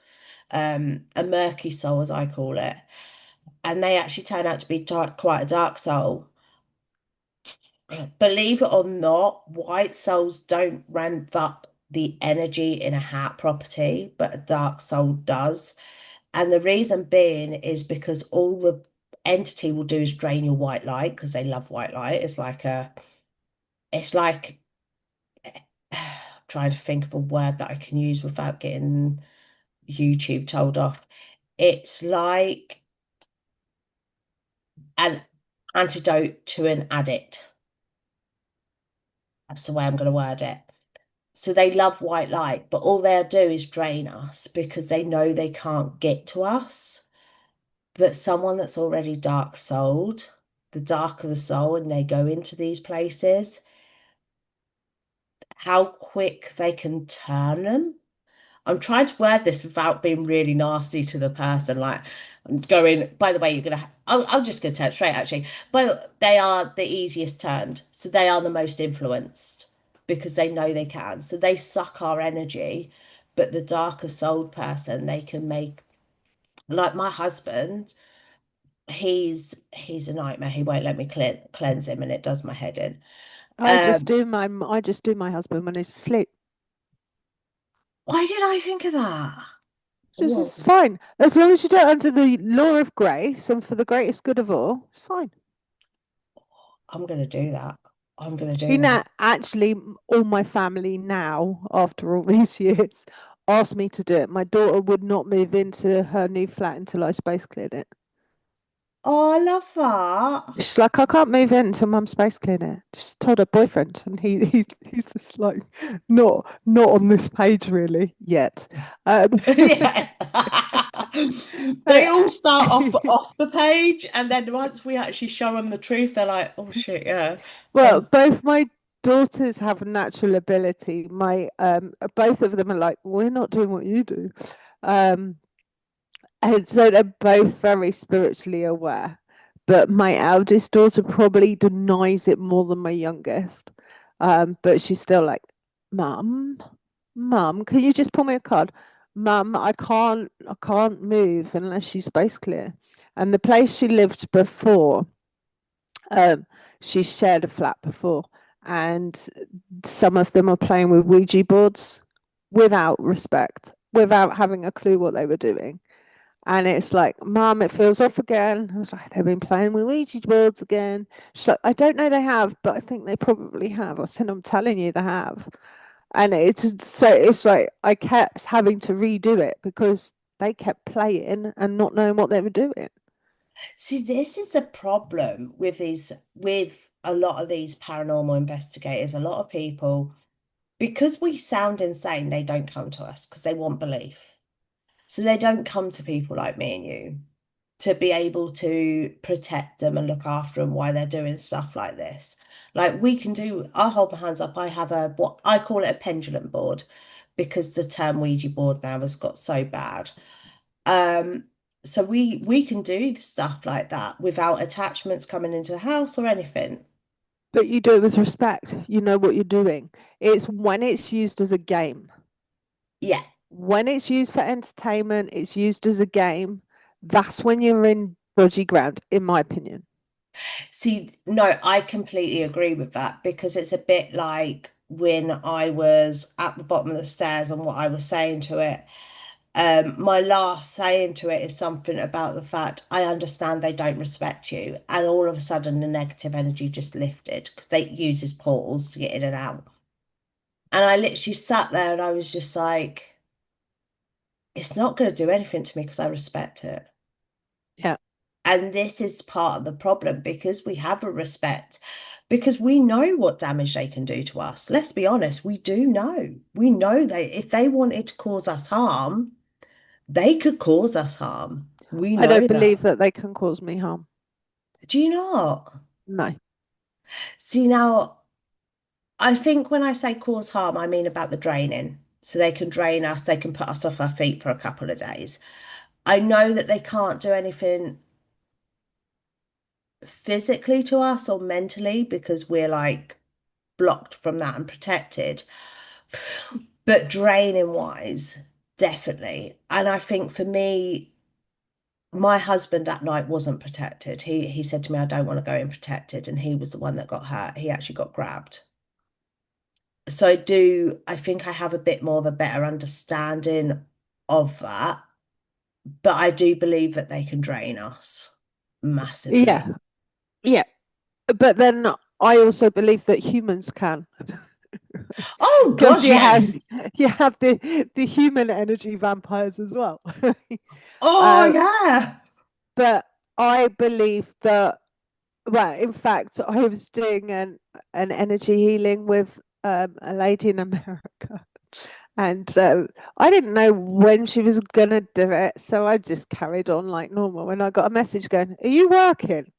a murky soul as I call it, and they actually turn out to be quite a dark soul. Believe it or not, white souls don't ramp up the energy in a hat property, but a dark soul does. And the reason being is because all the entity will do is drain your white light because they love white light. It's like trying to think of a word that I can use without getting YouTube told off. it's like an antidote to an addict. That's the way I'm going to word it. So they love white light, but all they'll do is drain us because they know they can't get to us. But someone that's already dark souled, the darker the soul, and they go into these places, how quick they can turn them. I'm trying to word this without being really nasty to the person. Like, I'm going, by the way, I'm just going to tell it straight, actually. But they are the easiest turned. So they are the most influenced because they know they can. So they suck our energy. But the darker souled person, they can make, like my husband, he's a nightmare. He won't let me cleanse him, and it does my head in. I just do my husband when he's asleep. Why did I think of that? It's fine. As long as you do it under the law of grace and for the greatest good of all, it's fine. I'm going to do that. I'm going to do that. Actually, all my family now, after all these years, asked me to do it. My daughter would not move into her new flat until I space cleared it. Oh, I love that. She's like, I can't move in until Mum space cleared it. Just told her boyfriend, and he's just like, not on this page really yet. Yeah. They all start off the page, and then once we actually show them the truth, they're like, "Oh shit, yeah." Well, both my daughters have a natural ability. Both of them are like, we're not doing what you do. And so they're both very spiritually aware. But my eldest daughter probably denies it more than my youngest. But she's still like, Mum, can you just pull me a card? Mum, I can't move unless she's space clear. And the place she lived before, she shared a flat before, and some of them are playing with Ouija boards without respect, without having a clue what they were doing. And it's like, Mum, it feels off again. I was like, they've been playing with Ouija boards again. She's like, I don't know they have, but I think they probably have. I said, I'm telling you they have. And it's like I kept having to redo it because they kept playing and not knowing what they were doing. See, this is a problem with a lot of these paranormal investigators. A lot of people, because we sound insane, they don't come to us because they want belief. So they don't come to people like me and you to be able to protect them and look after them while they're doing stuff like this. Like we can do, I'll hold my hands up. I have what I call it a pendulum board because the term Ouija board now has got so bad. So we can do stuff like that without attachments coming into the house or anything. But you do it with respect. You know what you're doing. It's when it's used as a game. Yeah. When it's used for entertainment, it's used as a game. That's when you're in dodgy ground, in my opinion. See, no, I completely agree with that because it's a bit like when I was at the bottom of the stairs and what I was saying to it. My last saying to it is something about the fact I understand they don't respect you, and all of a sudden the negative energy just lifted because they uses portals to get in and out. And I literally sat there and I was just like, it's not going to do anything to me because I respect it. Yeah. And this is part of the problem because we have a respect, because we know what damage they can do to us. Let's be honest, we do know. We know that if they wanted to cause us harm, they could cause us harm. We I know don't that. believe that they can cause me harm. Do you not? No. See, now, I think when I say cause harm, I mean about the draining. So they can drain us, they can put us off our feet for a couple of days. I know that they can't do anything physically to us or mentally because we're like blocked from that and protected. But draining wise, definitely. And I think for me, my husband that night wasn't protected. He said to me, I don't want to go in protected. And he was the one that got hurt. He actually got grabbed. So I think I have a bit more of a better understanding of that. But I do believe that they can drain us massively. Yeah. But then I also believe that humans can. Oh Because God, yes. you have the human energy vampires as well. Oh Um, yeah. but I believe that, well, in fact, I was doing an energy healing with a lady in America, and I didn't know when she was gonna do it, so I just carried on like normal. When I got a message going, "Are you working?"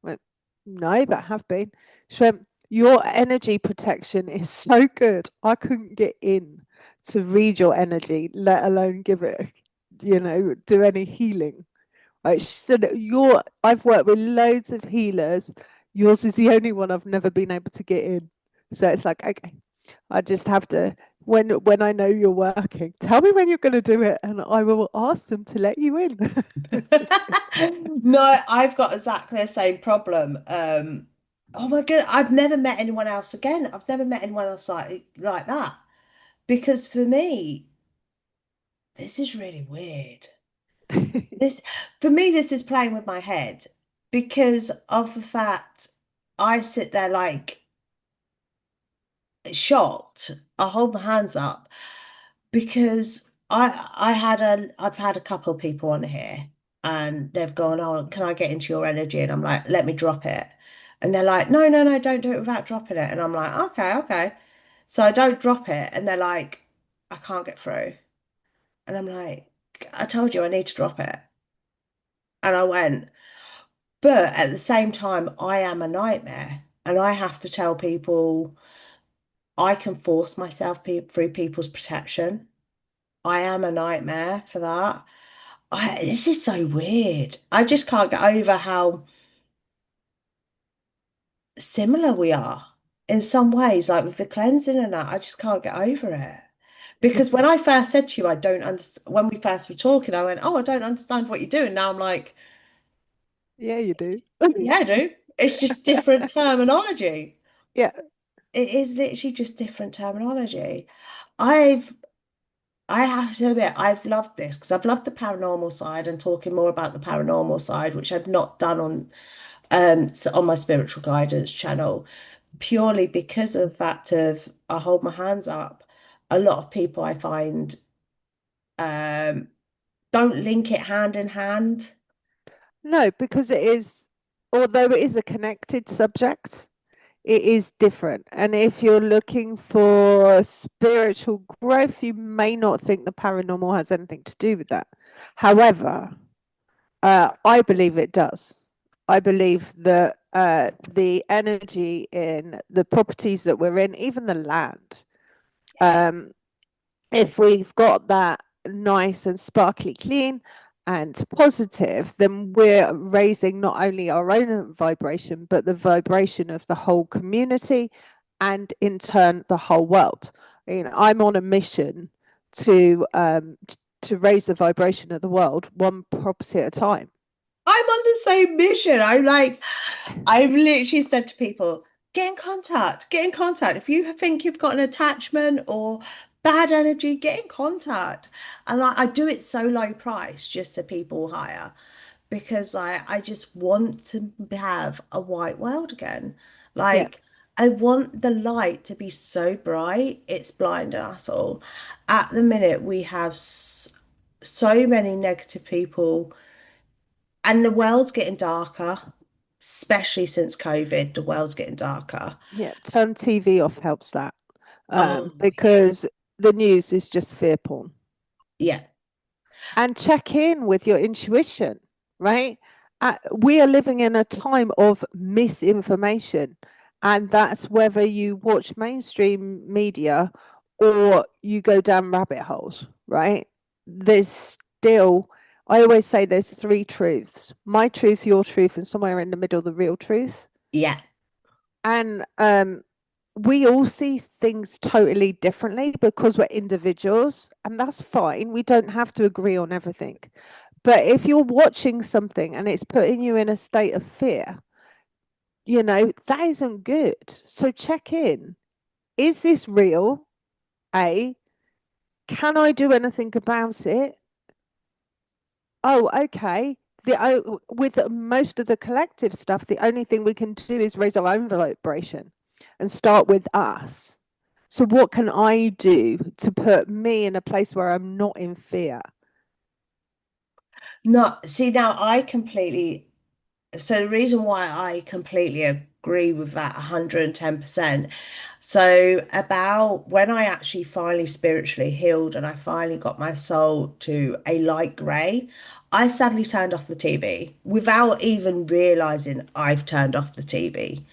I went, "No, but I have been." She went, "Your energy protection is so good. I couldn't get in to read your energy, let alone give it, do any healing." Right? She said, I've worked with loads of healers. Yours is the only one I've never been able to get in. So it's like, okay, I just have to, when I know you're working, tell me when you're going to do it, and I will ask them to let you in. No, I've got exactly the same problem. Oh my God, I've never met anyone else again. I've never met anyone else like that. Because for me, this is really weird. This for me, this is playing with my head because of the fact I sit there like shocked. I hold my hands up because I've had a couple of people on here and they've gone, "Oh, can I get into your energy?" And I'm like, "Let me drop it." And they're like, "No, no, no, don't do it without dropping it." And I'm like, "Okay, okay." So I don't drop it and they're like, "I can't get through." And I'm like, "I told you I need to drop it." And I went, but at the same time, I am a nightmare. And I have to tell people I can force myself pe through people's protection. I am a nightmare for that. This is so weird. I just can't get over how similar we are in some ways, like with the cleansing and that. I just can't get over it. Because when I first said to you, I don't understand, when we first were talking, I went, "Oh, I don't understand what you're doing." Now I'm like, Yeah, you do. "Yeah, I do. It's just different terminology." Yeah. It is literally just different terminology. I've I have to admit, I've loved this because I've loved the paranormal side and talking more about the paranormal side, which I've not done on my spiritual guidance channel, purely because of the fact of I hold my hands up. A lot of people I find um don't link it hand in hand. No, because although it is a connected subject, it is different. And if you're looking for spiritual growth, you may not think the paranormal has anything to do with that. However, I believe it does. I believe that the energy in the properties that we're in, even the land, um, if we've got that nice and sparkly clean and positive, then we're raising not only our own vibration, but the vibration of the whole community and in turn the whole world. I'm on a mission to raise the vibration of the world one property at a time. I'm on the same mission. I've literally said to people, get in contact, get in contact. If you think you've got an attachment or bad energy, get in contact. And I do it so low price just so people hire because I just want to have a white world again. Yeah. Like, I want the light to be so bright, it's blinding us all. At the minute, we have so many negative people and the world's getting darker, especially since COVID, the world's getting darker. Yeah, turn TV off helps that, Oh, because the news is just fear porn. yeah. And check in with your intuition, right? We are living in a time of misinformation, and that's whether you watch mainstream media or you go down rabbit holes, right? There's still, I always say there's three truths: my truth, your truth, and somewhere in the middle, the real truth. Yeah. And we all see things totally differently because we're individuals, and that's fine. We don't have to agree on everything. But if you're watching something and it's putting you in a state of fear, that isn't good. So check in. Is this real? A, can I do anything about it? Oh, okay. With most of the collective stuff, the only thing we can do is raise our own vibration and start with us. So what can I do to put me in a place where I'm not in fear? No, see, now I completely, so the reason why I completely agree with that 110%. So about when I actually finally spiritually healed and I finally got my soul to a light grey, I suddenly turned off the TV without even realizing I've turned off the TV.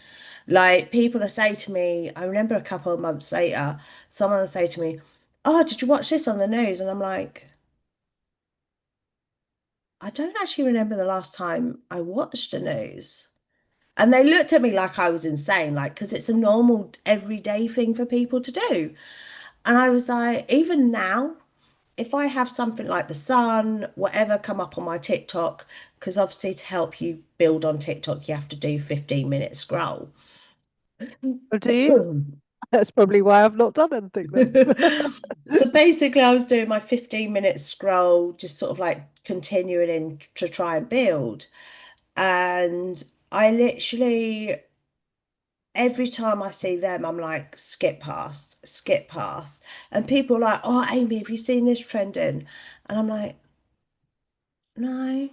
Like people will say to me, I remember a couple of months later, someone will say to me, "Oh, did you watch this on the news?" And I'm like, I don't actually remember the last time I watched the news. And they looked at me like I was insane, like, because it's a normal everyday thing for people to do. And I was like, even now, if I have something like the sun, whatever, come up on my TikTok, because obviously to help you build on TikTok, you have to do 15-minute scroll. Or do you? That's probably why I've not done anything then. So basically, I was doing my 15-minute scroll, just sort of like continuing in to try and build. And I literally, every time I see them, I'm like, skip past, skip past. And people are like, "Oh, Amy, have you seen this trending?" And I'm like, no,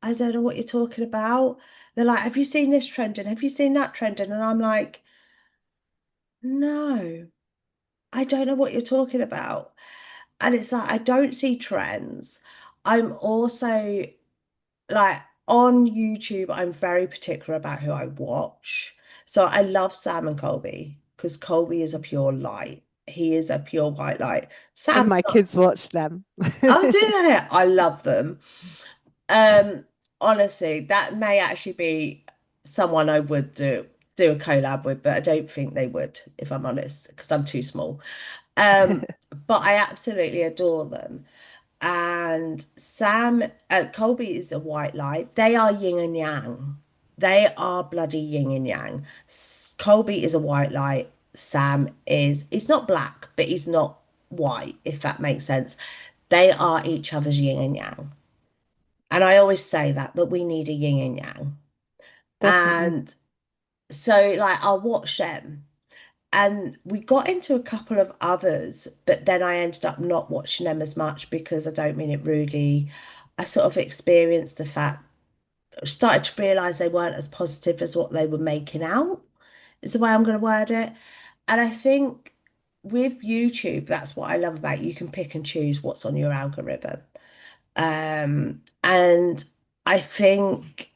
I don't know what you're talking about. They're like, "Have you seen this trending? Have you seen that trending?" And I'm like, no, I don't know what you're talking about. And it's like, I don't see trends. I'm also like on YouTube, I'm very particular about who I watch. So I love Sam and Colby because Colby is a pure light. He is a pure white light. And Sam's my not. kids watch them. Oh, do they? I love them. Um, Honestly, that may actually be someone I would do a collab with, but I don't think they would, if I'm honest, because I'm too small. Um, but I absolutely adore them. And Sam, Colby is a white light. They are yin and yang. They are bloody yin and yang. Colby is a white light. Sam is, he's not black, but he's not white, if that makes sense. They are each other's yin and yang. And I always say that we need a yin and yang. Definitely. And so, like, I'll watch them. And we got into a couple of others, but then I ended up not watching them as much because I don't mean it rudely. I sort of experienced the fact, started to realize they weren't as positive as what they were making out, is the way I'm going to word it. And I think with YouTube, that's what I love about it. You can pick and choose what's on your algorithm. And I think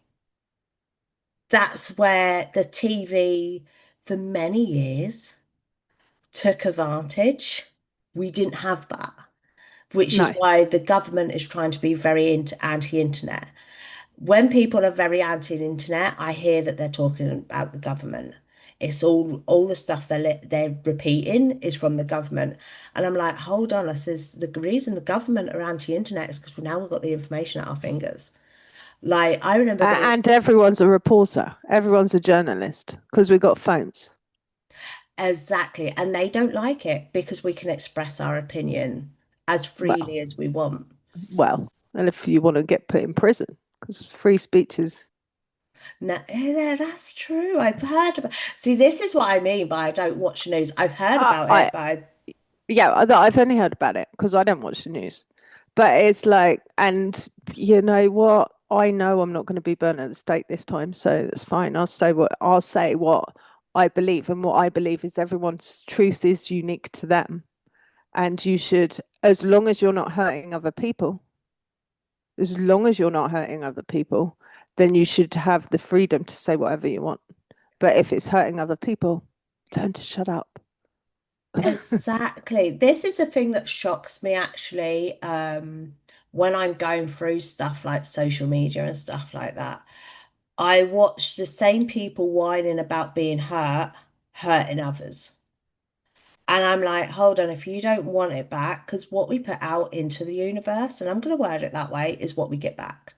that's where the TV for many years took advantage. We didn't have that, which is No. why the government is trying to be very anti-internet. When people are very anti-internet, I hear that they're talking about the government. It's all the stuff they're repeating is from the government, and I'm like, hold on. I says the reason the government are anti-internet is because now we've got the information at our fingers. Like I remember being And everyone's a reporter. Everyone's a journalist because we got phones. exactly, and they don't like it because we can express our opinion as freely Well, as we want. and if you want to get put in prison, because free speech is. No, yeah, that's true. I've heard about. See, this is what I mean by I don't watch the news. I've heard about I it, but I, Yeah, I've only heard about it because I don't watch the news. But it's like, and you know what? I know I'm not going to be burnt at the stake this time, so that's fine. I'll say what I believe, and what I believe is everyone's truth is unique to them, and you should, as long as you're not hurting other people, as long as you're not hurting other people, then you should have the freedom to say whatever you want. But if it's hurting other people, learn to shut up. exactly. This is a thing that shocks me actually. When I'm going through stuff like social media and stuff like that, I watch the same people whining about being hurt, hurting others. And I'm like, hold on, if you don't want it back, because what we put out into the universe, and I'm going to word it that way, is what we get back.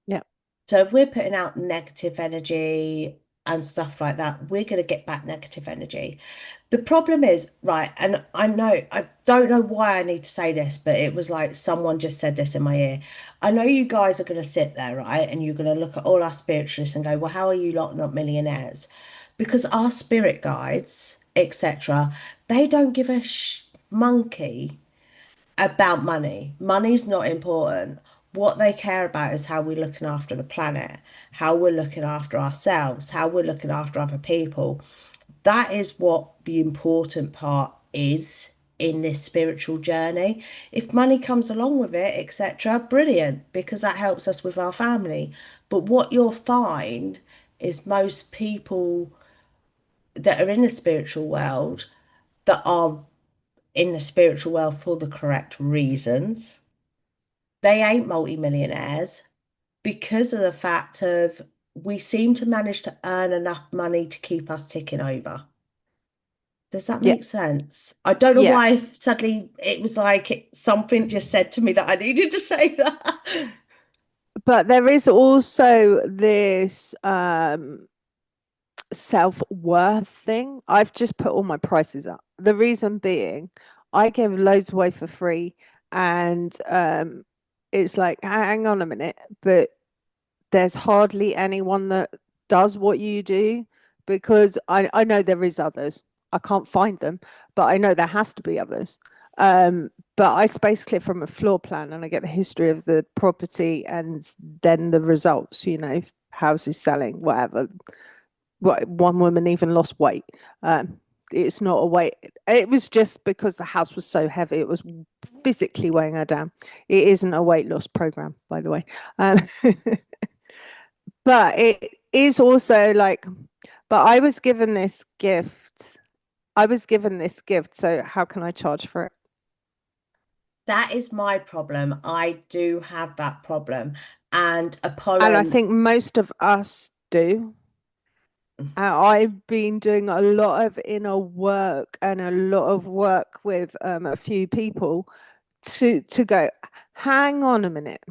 Yeah. So if we're putting out negative energy and stuff like that, we're going to get back negative energy. The problem is, right, and I don't know why I need to say this, but it was like someone just said this in my ear. I know you guys are going to sit there, right, and you're going to look at all our spiritualists and go, well, how are you lot not millionaires? Because our spirit guides etc. They don't give a monkey about money. Money's not important. What they care about is how we're looking after the planet, how we're looking after ourselves, how we're looking after other people. That is what the important part is in this spiritual journey. If money comes along with it, etc., brilliant, because that helps us with our family. But what you'll find is most people that are in the spiritual world, that are in the spiritual world for the correct reasons, they ain't multimillionaires because of the fact of we seem to manage to earn enough money to keep us ticking over. Does that Yeah, make sense? I don't know yeah. why suddenly it was like something just said to me that I needed to say that. But there is also this self-worth thing. I've just put all my prices up. The reason being, I give loads away for free, and it's like, hang on a minute, but there's hardly anyone that does what you do, because I know there is others. I can't find them, but I know there has to be others. But I space clip from a floor plan and I get the history of the property and then the results, houses selling, whatever. One woman even lost weight. It's not a weight. It was just because the house was so heavy. It was physically weighing her down. It isn't a weight loss program, by the way. But it is also like, but I was given this gift. I was given this gift. So how can I charge for it? That is my problem. I do have that problem. And And I Apollon, think most of us do. I've been doing a lot of inner work and a lot of work with a few people to go, hang on a minute.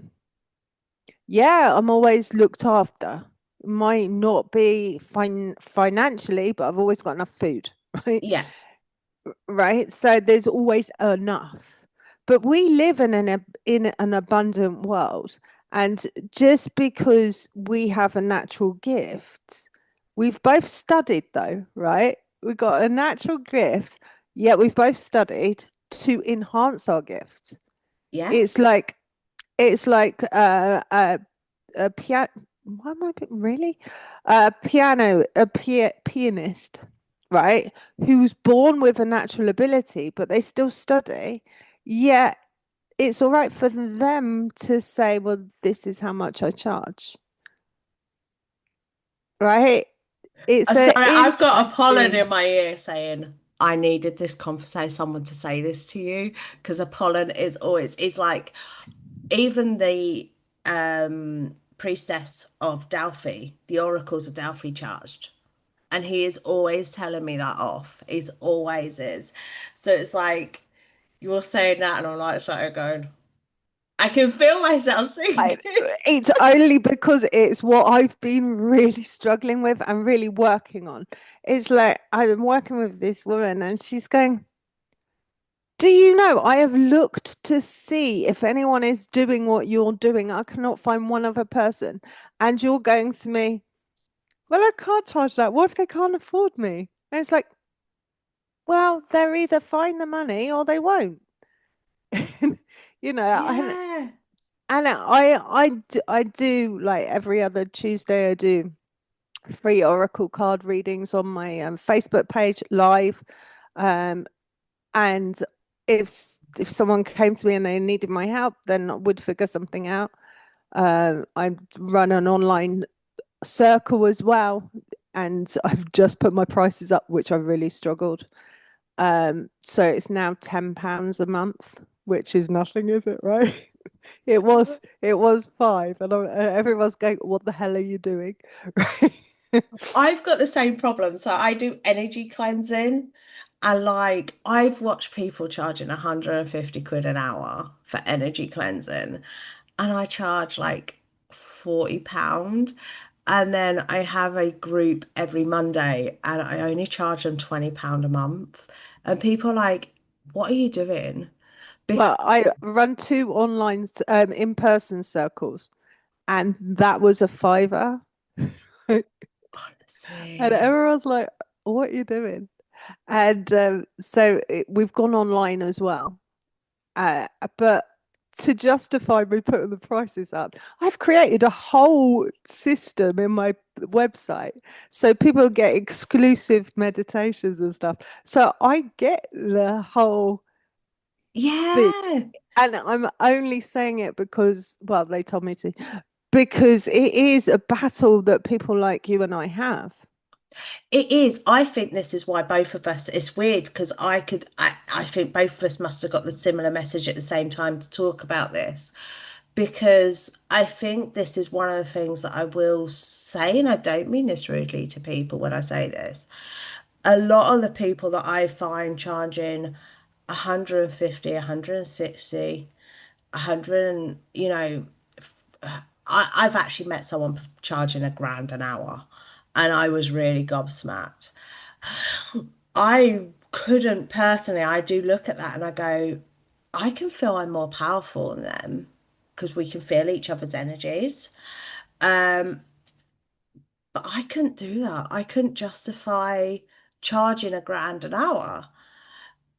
Yeah, I'm always looked after. Might not be financially, but I've always got enough food, right? yeah, Right. So there's always enough. But we live in an abundant world. And just because we have a natural gift, we've both studied though, right? We've got a natural gift, yet we've both studied to enhance our gift. yeah. It's like a piano. Why am I really? A pianist, right? Who's born with a natural ability, but they still study. Yet it's all right for them to say, "Well, this is how much I charge." Right? It's a Sorry, I've got Apollon in interesting. my ear saying, I needed this conversation, someone to say this to you, because Apollon is always, is like, even the priestess of Delphi, the oracles of Delphi charged. And he is always telling me that off. He's always is. So it's like you're saying that, and I'm like, started going, I can feel myself I, sinking. it's only because it's what I've been really struggling with and really working on. It's like I've been working with this woman and she's going, "Do you know, I have looked to see if anyone is doing what you're doing. I cannot find one other person." And you're going to me, "Well, I can't charge that. What if they can't afford me?" And it's like, well, they'll either find the money or they won't. You know, and Yeah. I do like every other Tuesday, I do free oracle card readings on my Facebook page live. Um, and if someone came to me and they needed my help, then I would figure something out. I run an online circle as well, and I've just put my prices up, which I really struggled. So it's now £10 a month, which is nothing, is it, right? It was five, and everyone's going, "What the hell are you doing?" Right? I've got the same problem. So I do energy cleansing, and like I've watched people charging 150 quid an hour for energy cleansing, and I charge like £40. And then I have a group every Monday, and I only charge them £20 a month. And people are like, what are you doing? Because Well, I run two online in-person circles, and that was a fiver. And honestly, everyone's like, "What are you doing?" And we've gone online as well. But to justify me putting the prices up, I've created a whole system in my website so people get exclusive meditations and stuff. So I get the whole thing. Yeah. And I'm only saying it because, well, they told me to, because it is a battle that people like you and I have. It is. I think this is why both of us, it's weird because I think both of us must have got the similar message at the same time to talk about this. Because I think this is one of the things that I will say, and I don't mean this rudely to people when I say this. A lot of the people that I find charging 150, 160, 100, and I've actually met someone charging £1,000 an hour, and I was really gobsmacked. I couldn't personally, I do look at that and I go, I can feel I'm more powerful than them because we can feel each other's energies. Um, but I couldn't do that. I couldn't justify charging £1,000 an hour.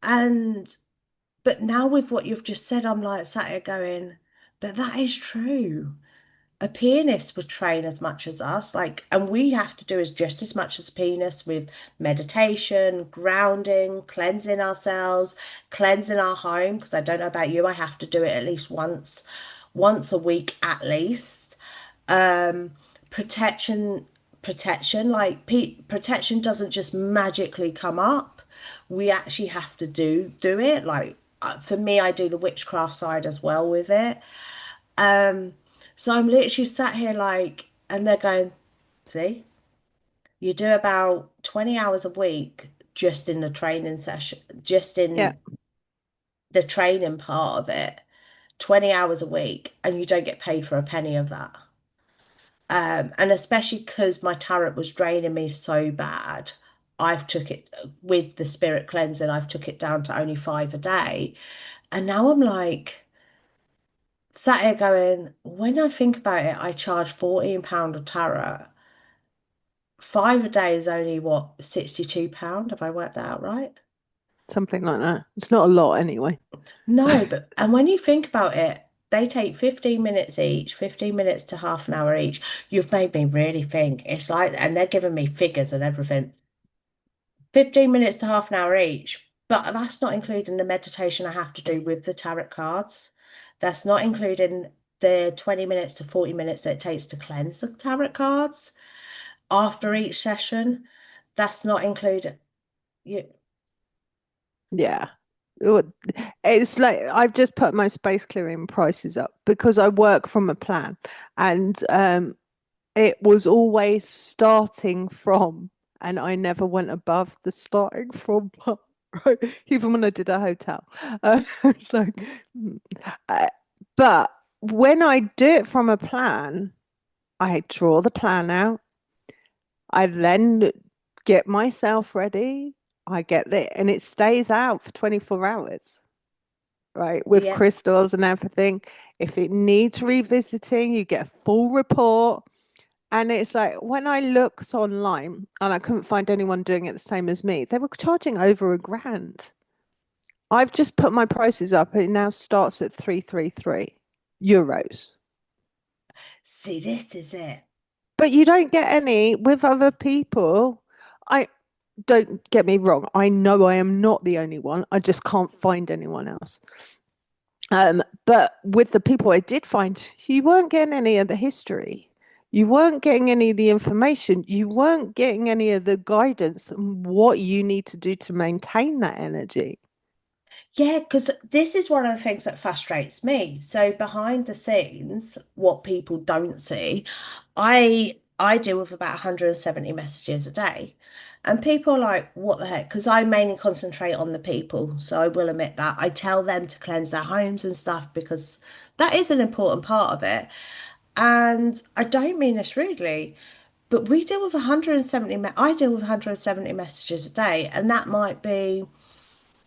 And but now with what you've just said, I'm like sat here going, but that is true. A pianist would train as much as us, like, and we have to do is just as much as pianists with meditation, grounding, cleansing ourselves, cleansing our home. Because I don't know about you, I have to do it at least once a week at least. Um, protection, protection, like protection doesn't just magically come up. We actually have to do it. Like for me, I do the witchcraft side as well with it. Um, so I'm literally sat here like, and they're going, see, you do about 20 hours a week just in the training session, just Yeah. in the training part of it, 20 hours a week, and you don't get paid for a penny of that. And especially because my tarot was draining me so bad, I've took it with the spirit cleansing, I've took it down to only 5 a day. And now I'm like, sat here going, when I think about it, I charge £14 a tarot. 5 a day is only what, £62? Have I worked that out right? Something like that. It's not a lot anyway. No, but and when you think about it, they take 15 minutes each, 15 minutes to half an hour each. You've made me really think. It's like, and they're giving me figures and everything. 15 minutes to half an hour each, but that's not including the meditation I have to do with the tarot cards. That's not including the 20 minutes to 40 minutes that it takes to cleanse the tarot cards after each session. That's not included. You, Yeah. It's like I've just put my space clearing prices up because I work from a plan, and it was always starting from, and I never went above the starting from part, right? Even when I did a hotel. It's like, mm. uh, but when I do it from a plan, I draw the plan out. I then get myself ready. I get it, and it stays out for 24 hours, right? With yeah. crystals and everything. If it needs revisiting, you get a full report. And it's like when I looked online and I couldn't find anyone doing it the same as me, they were charging over £1,000. I've just put my prices up. It now starts at 333 euros. See, this is it. But you don't get any with other people. I don't get me wrong. I know I am not the only one. I just can't find anyone else. But with the people I did find, you weren't getting any of the history. You weren't getting any of the information. You weren't getting any of the guidance on what you need to do to maintain that energy. Yeah, because this is one of the things that frustrates me. So behind the scenes, what people don't see, I deal with about 170 messages a day. And people are like, what the heck? Because I mainly concentrate on the people. So I will admit that. I tell them to cleanse their homes and stuff because that is an important part of it. And I don't mean this rudely, but we deal with 170, I deal with 170 messages a day, and that might be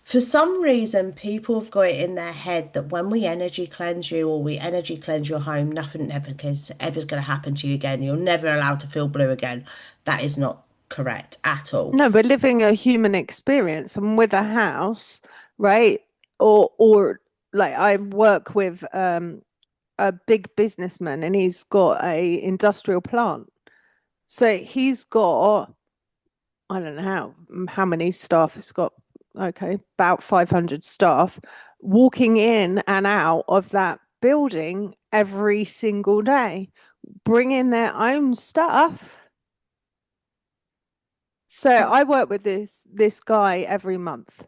for some reason, people have got it in their head that when we energy cleanse you or we energy cleanse your home, nothing ever is going to happen to you again. You're never allowed to feel blue again. That is not. correct at all. No, we're living a human experience, and with a house, right? Or like I work with a big businessman, and he's got a industrial plant. So he's got, I don't know how many staff it's got. Okay, about 500 staff walking in and out of that building every single day, bringing their own stuff. So I work with this guy every month.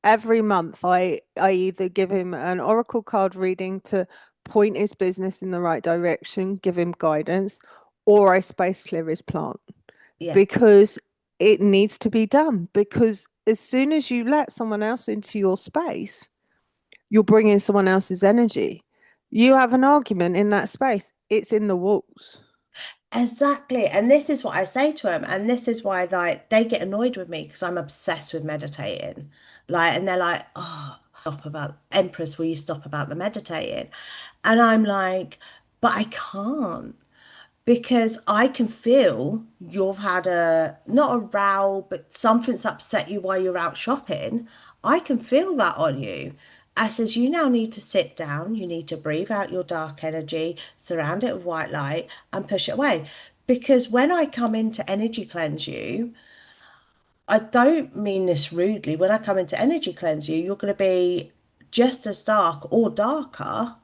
Every month I either give him an oracle card reading to point his business in the right direction, give him guidance, or I space clear his plant Yeah. because it needs to be done. Because as soon as you let someone else into your space, you're bringing someone else's energy. You have an argument in that space, it's in the walls. Exactly. And this is what I say to them. And this is why like they get annoyed with me because I'm obsessed with meditating. Like, and they're like, oh, stop about Empress, will you stop about the meditating? And I'm like, but I can't because I can feel you've had a not a row, but something's upset you while you're out shopping. I can feel that on you. I says, you now need to sit down, you need to breathe out your dark energy, surround it with white light, and push it away. Because when I come in to energy cleanse you, I don't mean this rudely. When I come in to energy cleanse you, you're going to be just as dark or darker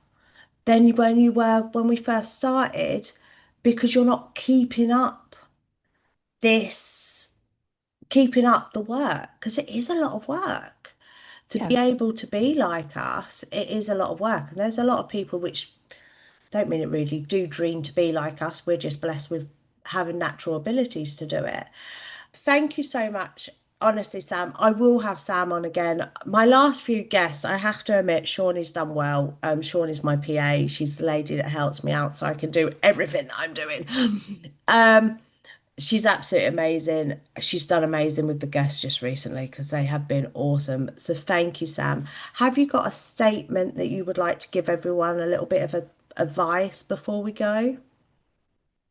than when you were when we first started, because you're not this, keeping up the work, because it is a lot of work to be Yes. able to be like us. It is a lot of work, and there's a lot of people which don't mean it really do dream to be like us. We're just blessed with having natural abilities to do it. Thank you so much. Honestly, Sam, I will have Sam on again. My last few guests, I have to admit, Shawnee's done well. Shawnee's my PA. She's the lady that helps me out so I can do everything that I'm doing. Um, she's absolutely amazing. She's done amazing with the guests just recently because they have been awesome. So thank you, Sam. Have you got a statement that you would like to give everyone, a little bit of advice before we go?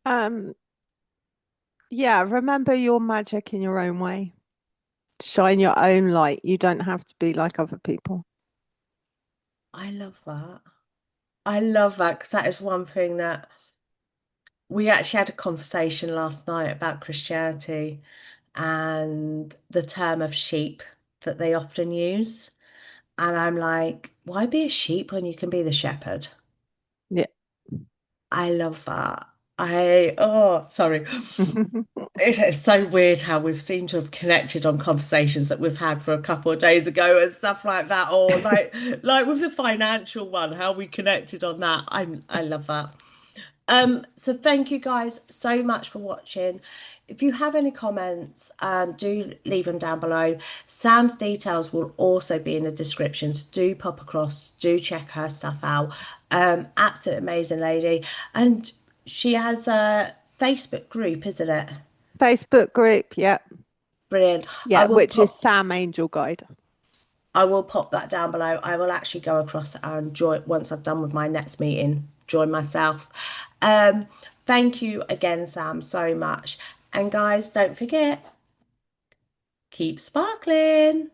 Um, yeah, remember your magic in your own way. Shine your own light. You don't have to be like other people. I love that. I love that because that is one thing that we actually had a conversation last night about Christianity and the term of sheep that they often use. And I'm like, why be a sheep when you can be the shepherd? Yeah. I love that. Oh, sorry. It's so weird how we've seemed to have connected on conversations that we've had for a couple of days ago and stuff like that, or like with the financial one, how we connected on that. I love that. So thank you guys so much for watching. If you have any comments, do leave them down below. Sam's details will also be in the description, so do pop across, do check her stuff out. Absolute amazing lady. And she has a Facebook group, isn't it? Facebook group, yeah. Brilliant. Yeah, which is Sam Angel Guide. I will pop that down below. I will actually go across and join once I've done with my next meeting, join myself. Um, Thank you again, Sam, so much. And guys, don't forget, keep sparkling.